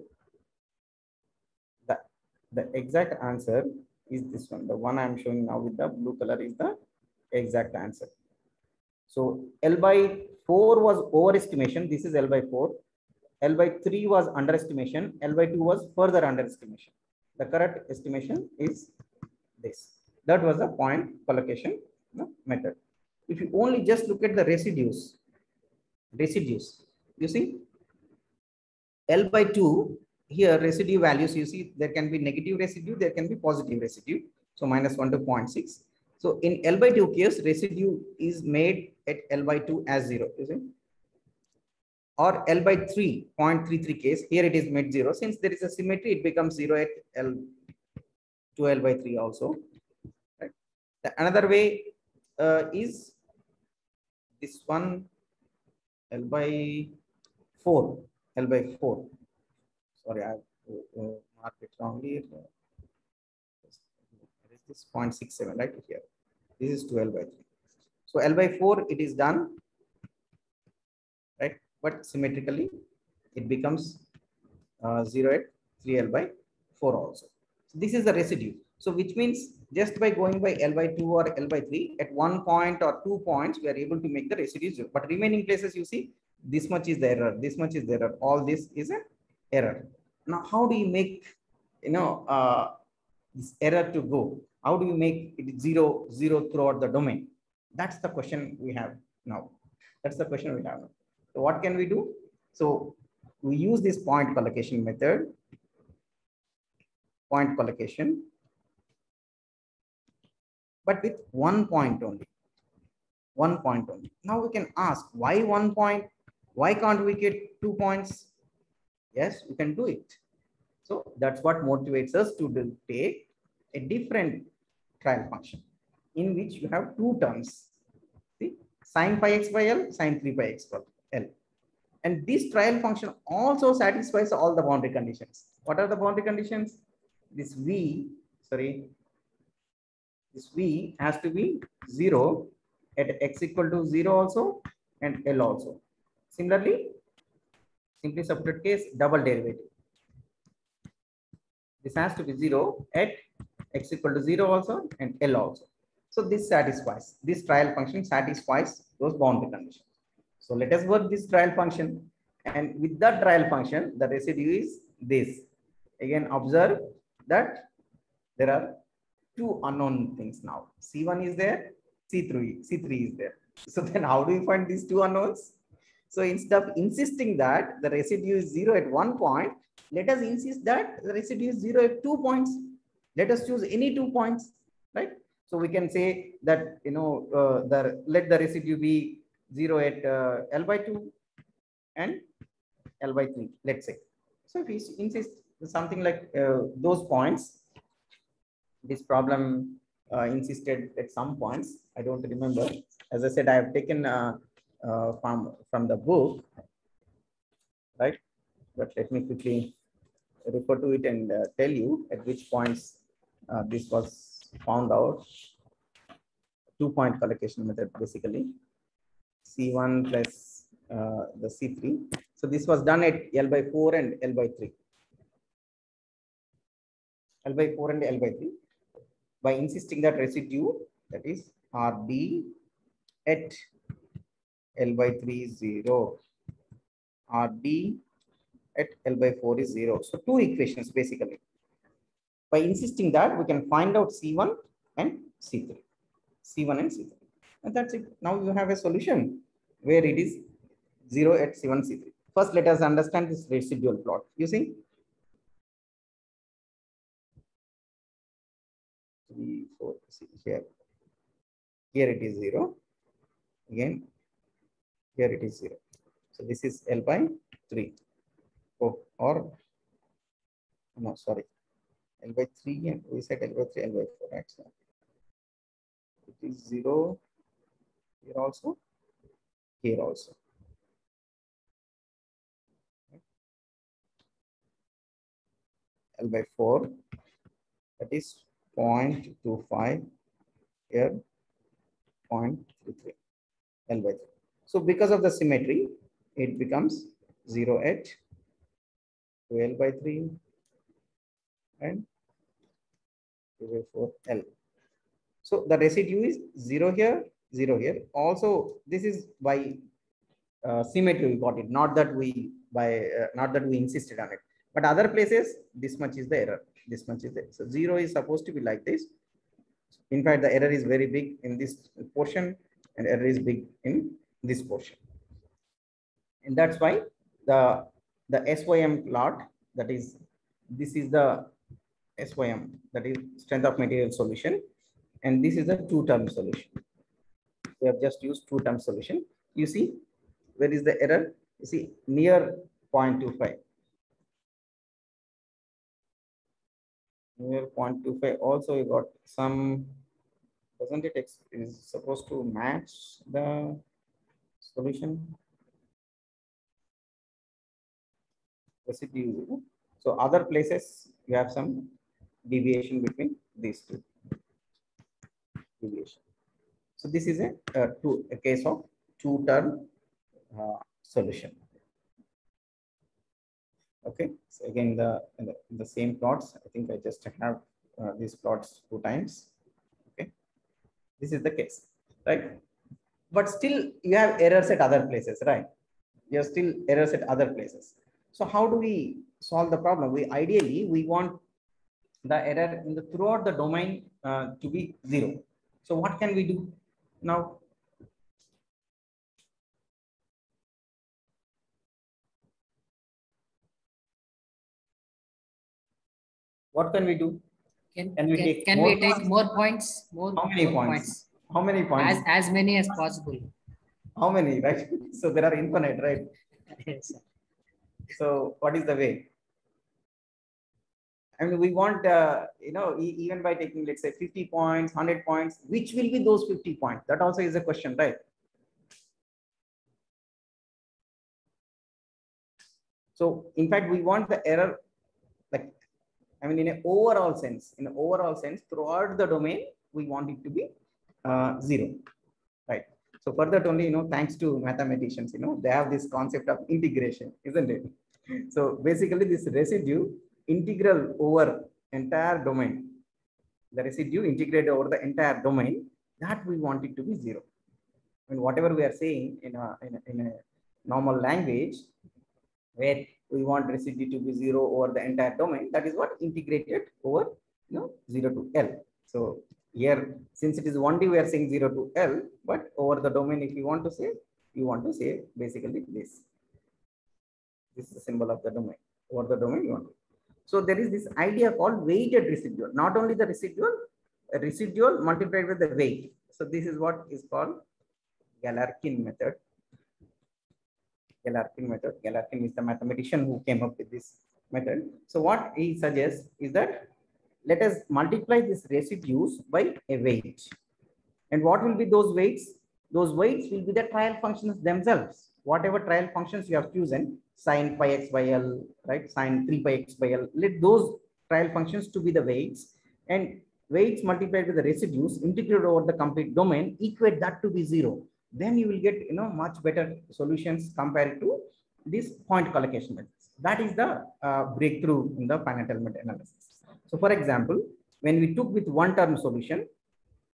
the exact answer is this one. The one I'm showing now with the blue color is the exact answer. So L by 4 was overestimation. This is L by 4. L by 3 was underestimation. L by 2 was further underestimation. The correct estimation is this. That was the point collocation method. If you only just look at the residues, you see, L by 2, here residue values, you see, there can be negative residue, there can be positive residue. So -1 to 0.6. So in L by 2 case, residue is made at L by 2 as 0, you see. Or L by 3, 0.33 case, here it is made 0. Since there is a symmetry, it becomes 0 at L to L by 3 also. Right? Another way is this one, L by 4. L by 4. Sorry, I marked it wrongly. This 0.67 right here. This is 2 L by 3. So L by 4, it is done, right? But symmetrically, it becomes 0 at 3 L by 4 also. So this is the residue. So which means just by going by L by 2 or L by 3, at 1 point or 2 points, we are able to make the residue 0. But remaining places, you see, this much is the error, this much is the error, all this is an error. Now, how do you make, this error to go? How do you make it 0, 0 throughout the domain? That's the question we have now. That's the question we have now. So what can we do? So we use this point collocation method, point collocation, but with 1 point only. 1 point only. Now we can ask, why 1 point? Why can't we get 2 points? Yes, we can do it. So that's what motivates us to take a different trial function in which you have 2 terms. See, sin pi x by L, sin 3 pi x by L. And this trial function also satisfies all the boundary conditions. What are the boundary conditions? This V has to be 0 at x equal to 0 also and L also. Similarly, simply substitute case, double derivative. This has to be 0 at x equal to 0 also and L also. So this trial function satisfies those boundary conditions. So let us work this trial function, and with that trial function, the residue is this. Again, observe that there are 2 unknown things now. C1 is there, C3 is there. So then how do we find these 2 unknowns? So instead of insisting that the residue is 0 at 1 point, let us insist that the residue is 0 at 2 points. Let us choose any 2 points, right? So we can say that, let the residue be 0 at L by 2 and L by 3, let's say. So if we insist something like those points, this problem insisted at some points, I don't remember. As I said, I have taken from the book, right? But let me quickly refer to it and tell you at which points this was found out. 2-point collocation method, basically. C1 plus the C3. So this was done at L by 4 and L by 3. L by 4 and L by 3. by insisting that residue, that is RD at L by 3 is 0, RD at L by 4 is 0. So two equations basically. By insisting that, we can find out C1 and C3. C1 and C3. And that's it. Now you have a solution where it is 0 at C1, C3. First, let us understand this residual plot. You see? 3, 4, here. Here it is 0. Again, here it is 0. So this is L by 3. Oh, or no, sorry. L by 3 and we said L by 3, L by 4, right? So it is 0 here also, here also. L by 4, that is 0.25, here 0.33, L by 3. So because of the symmetry, it becomes 0 at 12 by 3 and 2 by 4 L. So the residue is 0 here, 0 here. Also, this is by symmetry we got it, not that we insisted on it. But other places, this much is the error. This much is there. So 0 is supposed to be like this. In fact, the error is very big in this portion and error is big in this portion. And that's why the SYM plot, that is, this is the SYM, that is strength of material solution. And this is a two-term solution. We have just used two-term solution. You see, where is the error? You see, near 0.25. Near 0.25. Also, you got some, doesn't it is supposed to match the solution? Residue. So other places, you have some deviation between these two. Deviation. So this is a case of two-term solution. Okay. So again, the same plots. I think I just have these plots 2 times. Okay. This is the case, right? But still, you have errors at other places, right? You have still errors at other places. So how do we solve the problem? Ideally, we want the error in the throughout the domain to be 0. So what can we do now? What can we do? Can we take more points? How many points? How many points? As many as possible. How many, right? So there are infinite, right? Yes. So what is the way? I mean, we want, even by taking, let's say, 50 points, 100 points, which will be those 50 points? That also is a question, right? So in fact, we want the error, like, I mean, in an overall sense, throughout the domain, we want it to be 0, right? So for that only, thanks to mathematicians, they have this concept of integration, isn't it? So basically this residue integral over entire domain, the residue integrated over the entire domain, that we want it to be 0. And whatever we are saying in a normal language, where we want residue to be 0 over the entire domain, that is what integrated over 0 to L. So here, since it is 1D, we are saying 0 to L, but over the domain, if you want to say basically this. This is the symbol of the domain. Over the domain you want to. So there is this idea called weighted residual. Not only the residual multiplied with the weight. So this is what is called Galerkin method. Galerkin is the mathematician who came up with this method. So what he suggests is that let us multiply these residues by a weight. And what will be those weights? Those weights will be the trial functions themselves. Whatever trial functions you have chosen, sine pi x by L, right? Sine 3 pi x by L. Let those trial functions to be the weights, and weights multiplied with the residues integrated over the complete domain, equate that to be 0. Then you will get much better solutions compared to this point collocation methods. That is the breakthrough in the finite element analysis. So for example, when we took with one term solution,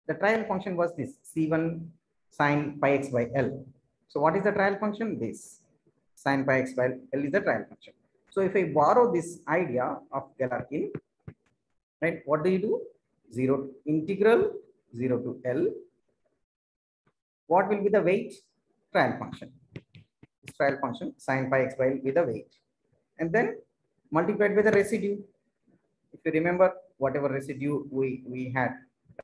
the trial function was this C1 sine pi x by L. So what is the trial function? This sine pi x by L is the trial function. So if I borrow this idea of Galerkin, right, what do you do? Integral 0 to L. What will be the weight? Trial function. This trial function sine pi x by L with the weight, and then multiplied by the residue. If you remember, whatever residue we had,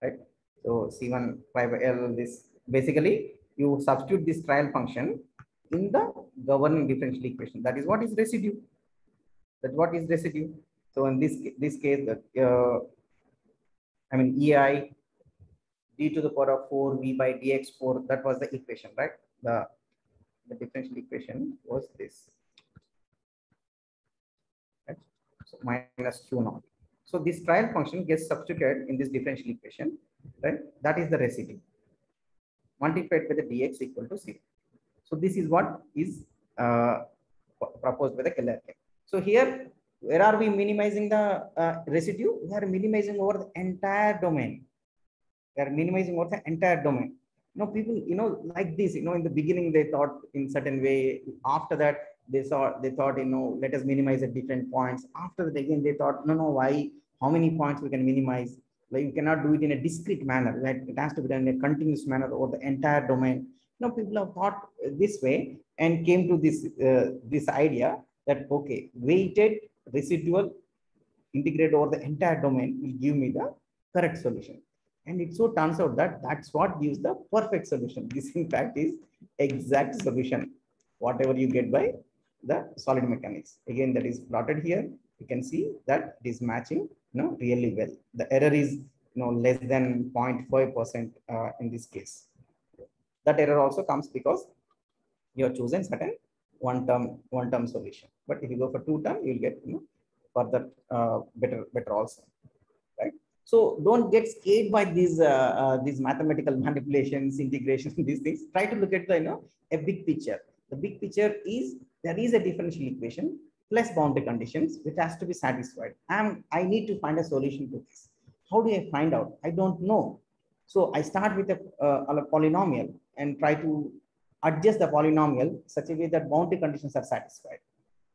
right? So C1 pi by L, this basically you substitute this trial function in the governing differential equation. That is what is residue. That's what is residue. So in this case, I mean EI d to the power of 4 v by dx4, that was the equation, right? The differential equation was this, right? So minus q naught. So this trial function gets substituted in this differential equation, right? That is the residue multiplied by the dx equal to 0. So this is what is proposed by the Galerkin. So here, where are we minimizing the residue? We are minimizing over the entire domain. We are minimizing over the entire domain. People, like this, in the beginning, they thought in certain way. After that, they thought, let us minimize at different points. After that, again, they thought, no, why? How many points we can minimize? Like, you cannot do it in a discrete manner. Like, it has to be done in a continuous manner over the entire domain. People have thought this way and came to this idea that, okay, weighted residual integrate over the entire domain will give me the correct solution. And it so turns out that that's what gives the perfect solution. This, in fact, is exact solution, whatever you get by the solid mechanics. Again, that is plotted here. You can see that it is matching, really well. The error is, less than 0.5% in this case. That error also comes because you have chosen certain one term solution. But if you go for two term, you'll get further better also, right? So don't get scared by these mathematical manipulations, integrations, these things. Try to look at the a big picture. The big picture is there is a differential equation plus boundary conditions which has to be satisfied. I need to find a solution to this. How do I find out? I don't know. So I start with a polynomial and try to adjust the polynomial such a way that boundary conditions are satisfied.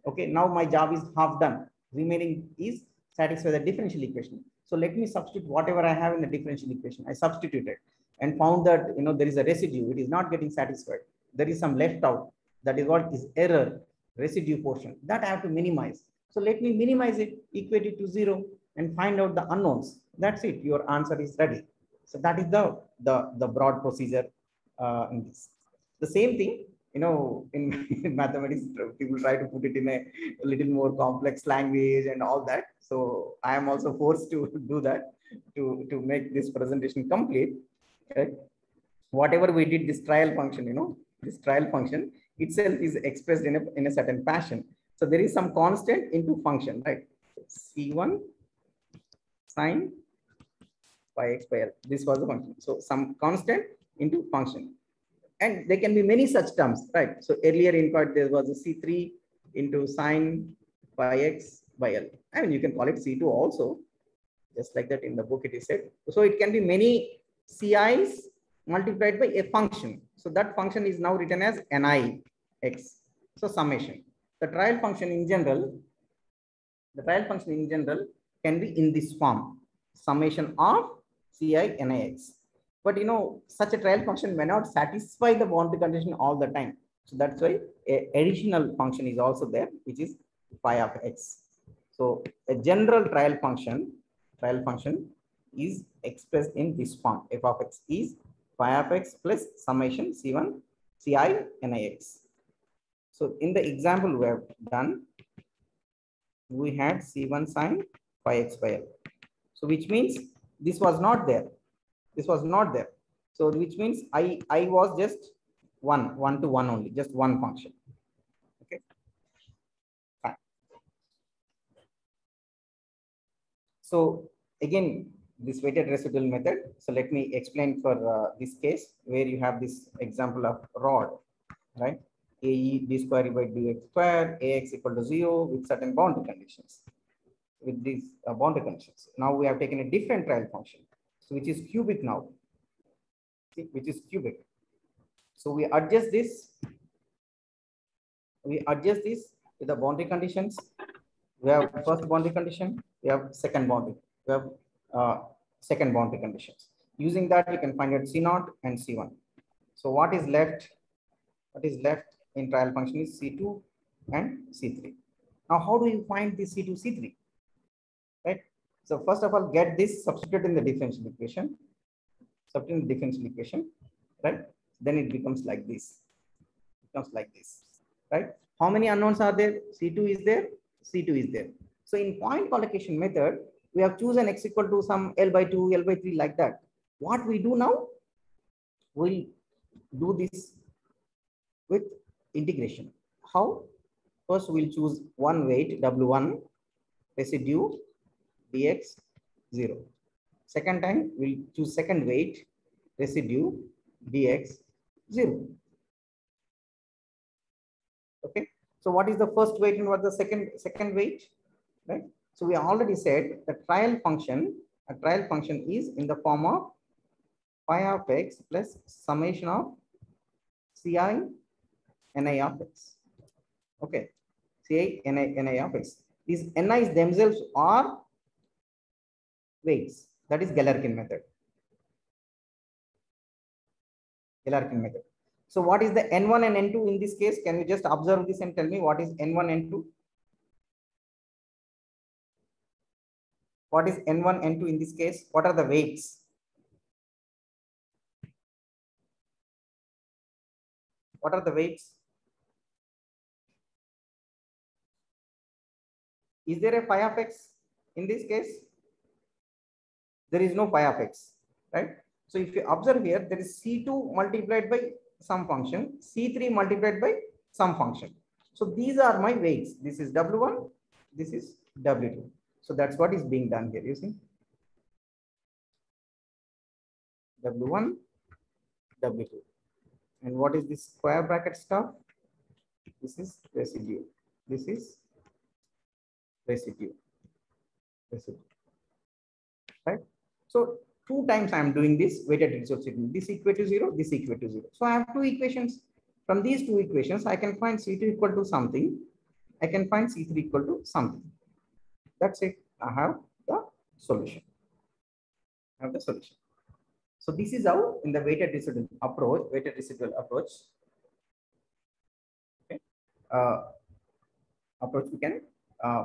Okay, now my job is half done. Remaining is satisfy the differential equation. So let me substitute whatever I have in the differential equation. I substituted and found that there is a residue. It is not getting satisfied. There is some left out. That is what is error, residue portion. That I have to minimize. So let me minimize it, equate it to 0, and find out the unknowns. That's it. Your answer is ready. So that is the broad procedure in this. The same thing, in mathematics, people try to put it in a little more complex language and all that. So I am also forced to do that to make this presentation complete. Okay? Whatever we did, this trial function, this trial function itself is expressed in a certain fashion. So there is some constant into function, right? C1 sine pi x by L. This was the function. So some constant into function. And there can be many such terms, right? So earlier in part, there was a C3 into sine pi x by L. I mean, you can call it C2 also, just like that in the book it is said. So it can be many CIs multiplied by a function. So that function is now written as Ni x. So summation. The trial function in general can be in this form, summation of Ci Nix. But such a trial function may not satisfy the boundary condition all the time. So that's why a additional function is also there, which is phi of x. So a general trial function is expressed in this form. F of x is phi of x plus summation C1 Ci Nix. So in the example we have done, we had C1 sine pi x by L. So which means this was not there. This was not there. So which means I was just one to one only, just one function. Okay. Fine. So again, this weighted residual method. So let me explain for this case where you have this example of rod, right? AE d square by dx square, AX equal to 0 with certain boundary conditions. with these boundary conditions. Now we have taken a different trial function, so which is cubic now. See, which is cubic. So we adjust this. We adjust this with the boundary conditions. We have first boundary condition. We have second boundary. We have second boundary conditions. Using that, you can find out C0 and C1. So what is left? What is left in trial function is C2 and C3. Now, how do you find this C2, C3? Right. So first of all, get this, substitute in the differential equation. Substitute in the differential equation. Right. Then it becomes like this. It becomes like this. Right. How many unknowns are there? C2 is there. C2 is there. So in point collocation method, we have chosen x equal to some L by 2, L by 3 like that. What we do now? We'll do this with integration. How? First, we'll choose one weight W1 residue dx 0. Second time, we'll choose second weight residue dx 0. Okay. So what is the first weight and what the second weight? Right. So we already said the trial function. A trial function is in the form of phi of x plus summation of ci ni of x. Okay. Ci ni of x. These ni's themselves are weights. That is Galerkin method. Galerkin method. So what is the N1 and N2 in this case? Can you just observe this and tell me what is N1, N2? What is N1, N2 in this case? What are the weights? What are the weights? Is there a phi of x in this case? There is no phi of x, right? So if you observe here, there is C2 multiplied by some function, C3 multiplied by some function. So these are my weights. This is W1, this is W2. So that's what is being done here, you see. W1, W2. And what is this square bracket stuff? This is residue. This is residue. Right? So 2 times I am doing this weighted resource treatment. This equal to 0, this equal to 0. So I have 2 equations. From these 2 equations, I can find C2 equal to something. I can find C3 equal to something. That's it. I have the solution. So this is how in the weighted residual approach, okay, approach we can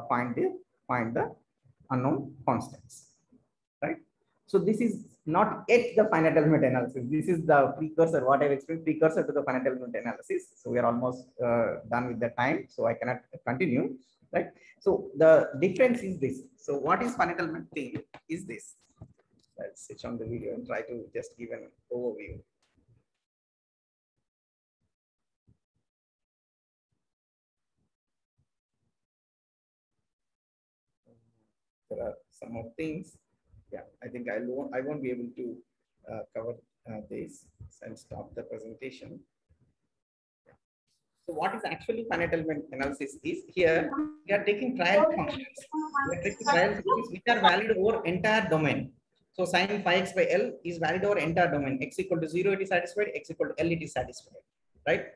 find the unknown constants, right? So this is not yet the finite element analysis. This is the precursor, what I've explained, precursor to the finite element analysis. So we are almost done with the time, so I cannot continue, right? So the difference is this. So what is finite element thing is this. Let's switch on the video and try to just give an overview. There are some more things. Yeah, I think I won't be able to cover this. So I'll stop the presentation. Yeah. So what is actually finite element analysis is here we are taking trial functions. We are taking trial functions which are valid over entire domain. So sin phi x by L is valid over entire domain. X equal to 0 it is satisfied, x equal to L it is satisfied, right?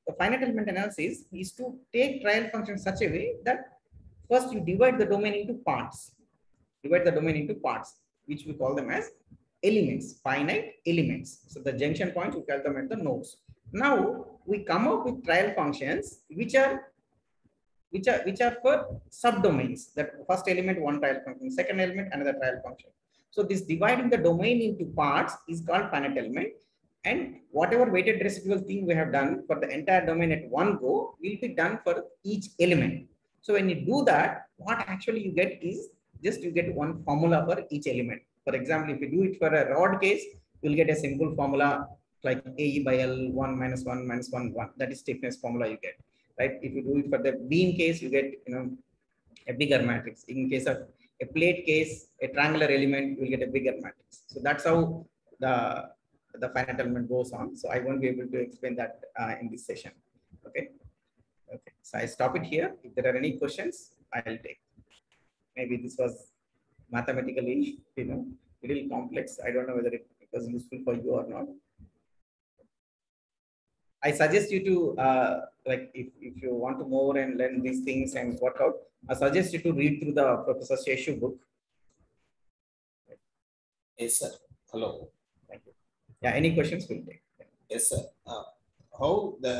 The finite element analysis is to take trial functions such a way that first you divide the domain into parts. Divide the domain into parts, which we call them as elements, finite elements. So the junction points, we call them at the nodes. Now we come up with trial functions which are for subdomains. That first element one trial function, second element another trial function. So this dividing the domain into parts is called finite element. And whatever weighted residual thing we have done for the entire domain at one go will be done for each element. So when you do that, what actually you get is just you get one formula for each element. For example, if you do it for a rod case, you'll get a simple formula like AE by L 1 minus 1 minus 1 1. That is stiffness formula you get, right? If you do it for the beam case, you get a bigger matrix. In case of a plate case, a triangular element, you will get a bigger matrix. So that's how the finite element goes on. So I won't be able to explain that in this session. Okay. Okay. So I stop it here. If there are any questions, I'll take. maybe this was mathematically, little complex. I don't know whether it was useful for you or not. I suggest you to, like, if you want to more and learn these things and work out, I suggest you to read through the Professor Sheshu book. Yes, sir. Hello. Thank you. Yeah, any questions we'll take. Yes, sir. How the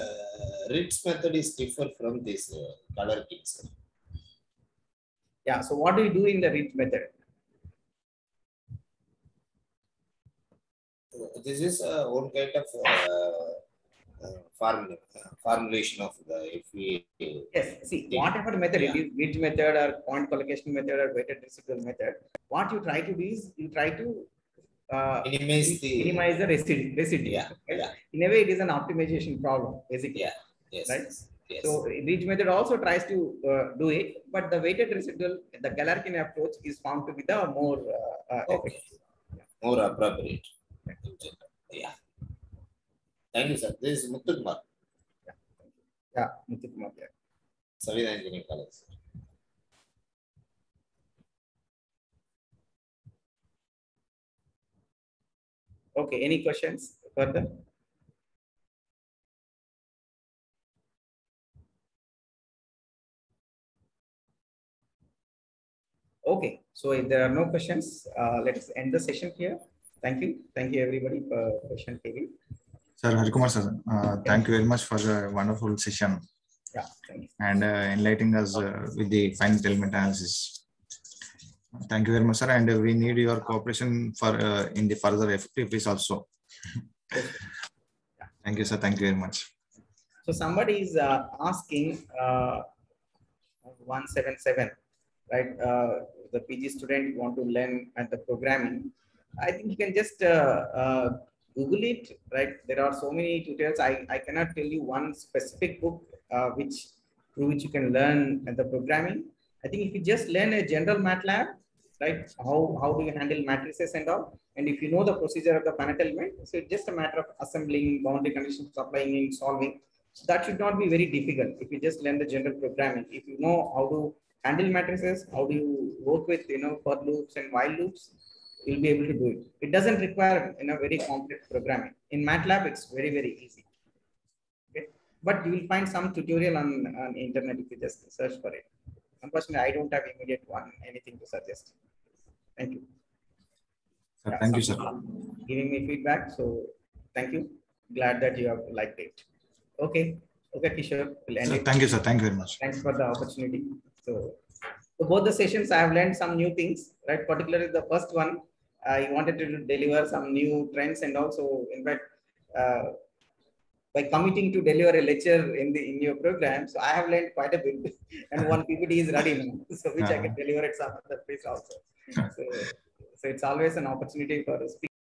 Ritz method is different from this color kit, sir? Yeah, so what do you do in the Ritz method? This is one kind of formulation of the FEA. Yes, see, whatever method it is, Ritz method or point collocation method or weighted residual method, what you try to do is you try to minimize the residue. Yeah, right? yeah. In a way, it is an optimization problem, basically. Yeah, yes, right? yes. So Ritz method also tries to do it, but the weighted residual, the Galerkin approach is found to be the more Okay. effective. More appropriate. Yeah. Thank you, sir. This is Muthu Kumar, Yeah, Muthu Kumar, yeah. Savita Engineering College. Sir. Okay, any questions further? Okay, so if there are no questions, let's end the session here. Thank you. Thank you everybody for question taking. Sir Harikumar sir, thank you very much for the wonderful session. Yeah, thank you. And enlightening us with the finite element analysis. Thank you very much, sir. And we need your cooperation for in the further FTPs also. Thank you, sir. Thank you very much. So somebody is asking 177, right? The PG student want to learn at the programming. I think you can just Google it, right? There are so many tutorials. I cannot tell you one specific book through which you can learn the programming. I think if you just learn a general MATLAB, right? How do you handle matrices and all? And if you know the procedure of the finite element, so it's just a matter of assembling, boundary conditions, applying, and solving. That should not be very difficult if you just learn the general programming. If you know how to handle matrices, how do you work with for loops and while loops, you'll be able to do it. It doesn't require very complex programming. In MATLAB, it's very, very easy. Okay, but you will find some tutorial on internet if you just search for it. Unfortunately, I don't have immediate anything to suggest. Thank you. Sir, thank you, sir. Giving me feedback, so thank you. Glad that you have liked it. Okay, Kishore, we'll end Sir, it. thank you, sir. Thank you very much. Thanks for the opportunity. So both the sessions, I have learned some new things, right? Particularly the first one, I wanted to deliver some new trends, and also, in fact, by committing to deliver a lecture in your program, so I have learned quite a bit, and one PPT is ready now, so which I can deliver at some other place also. So it's always an opportunity for speaking.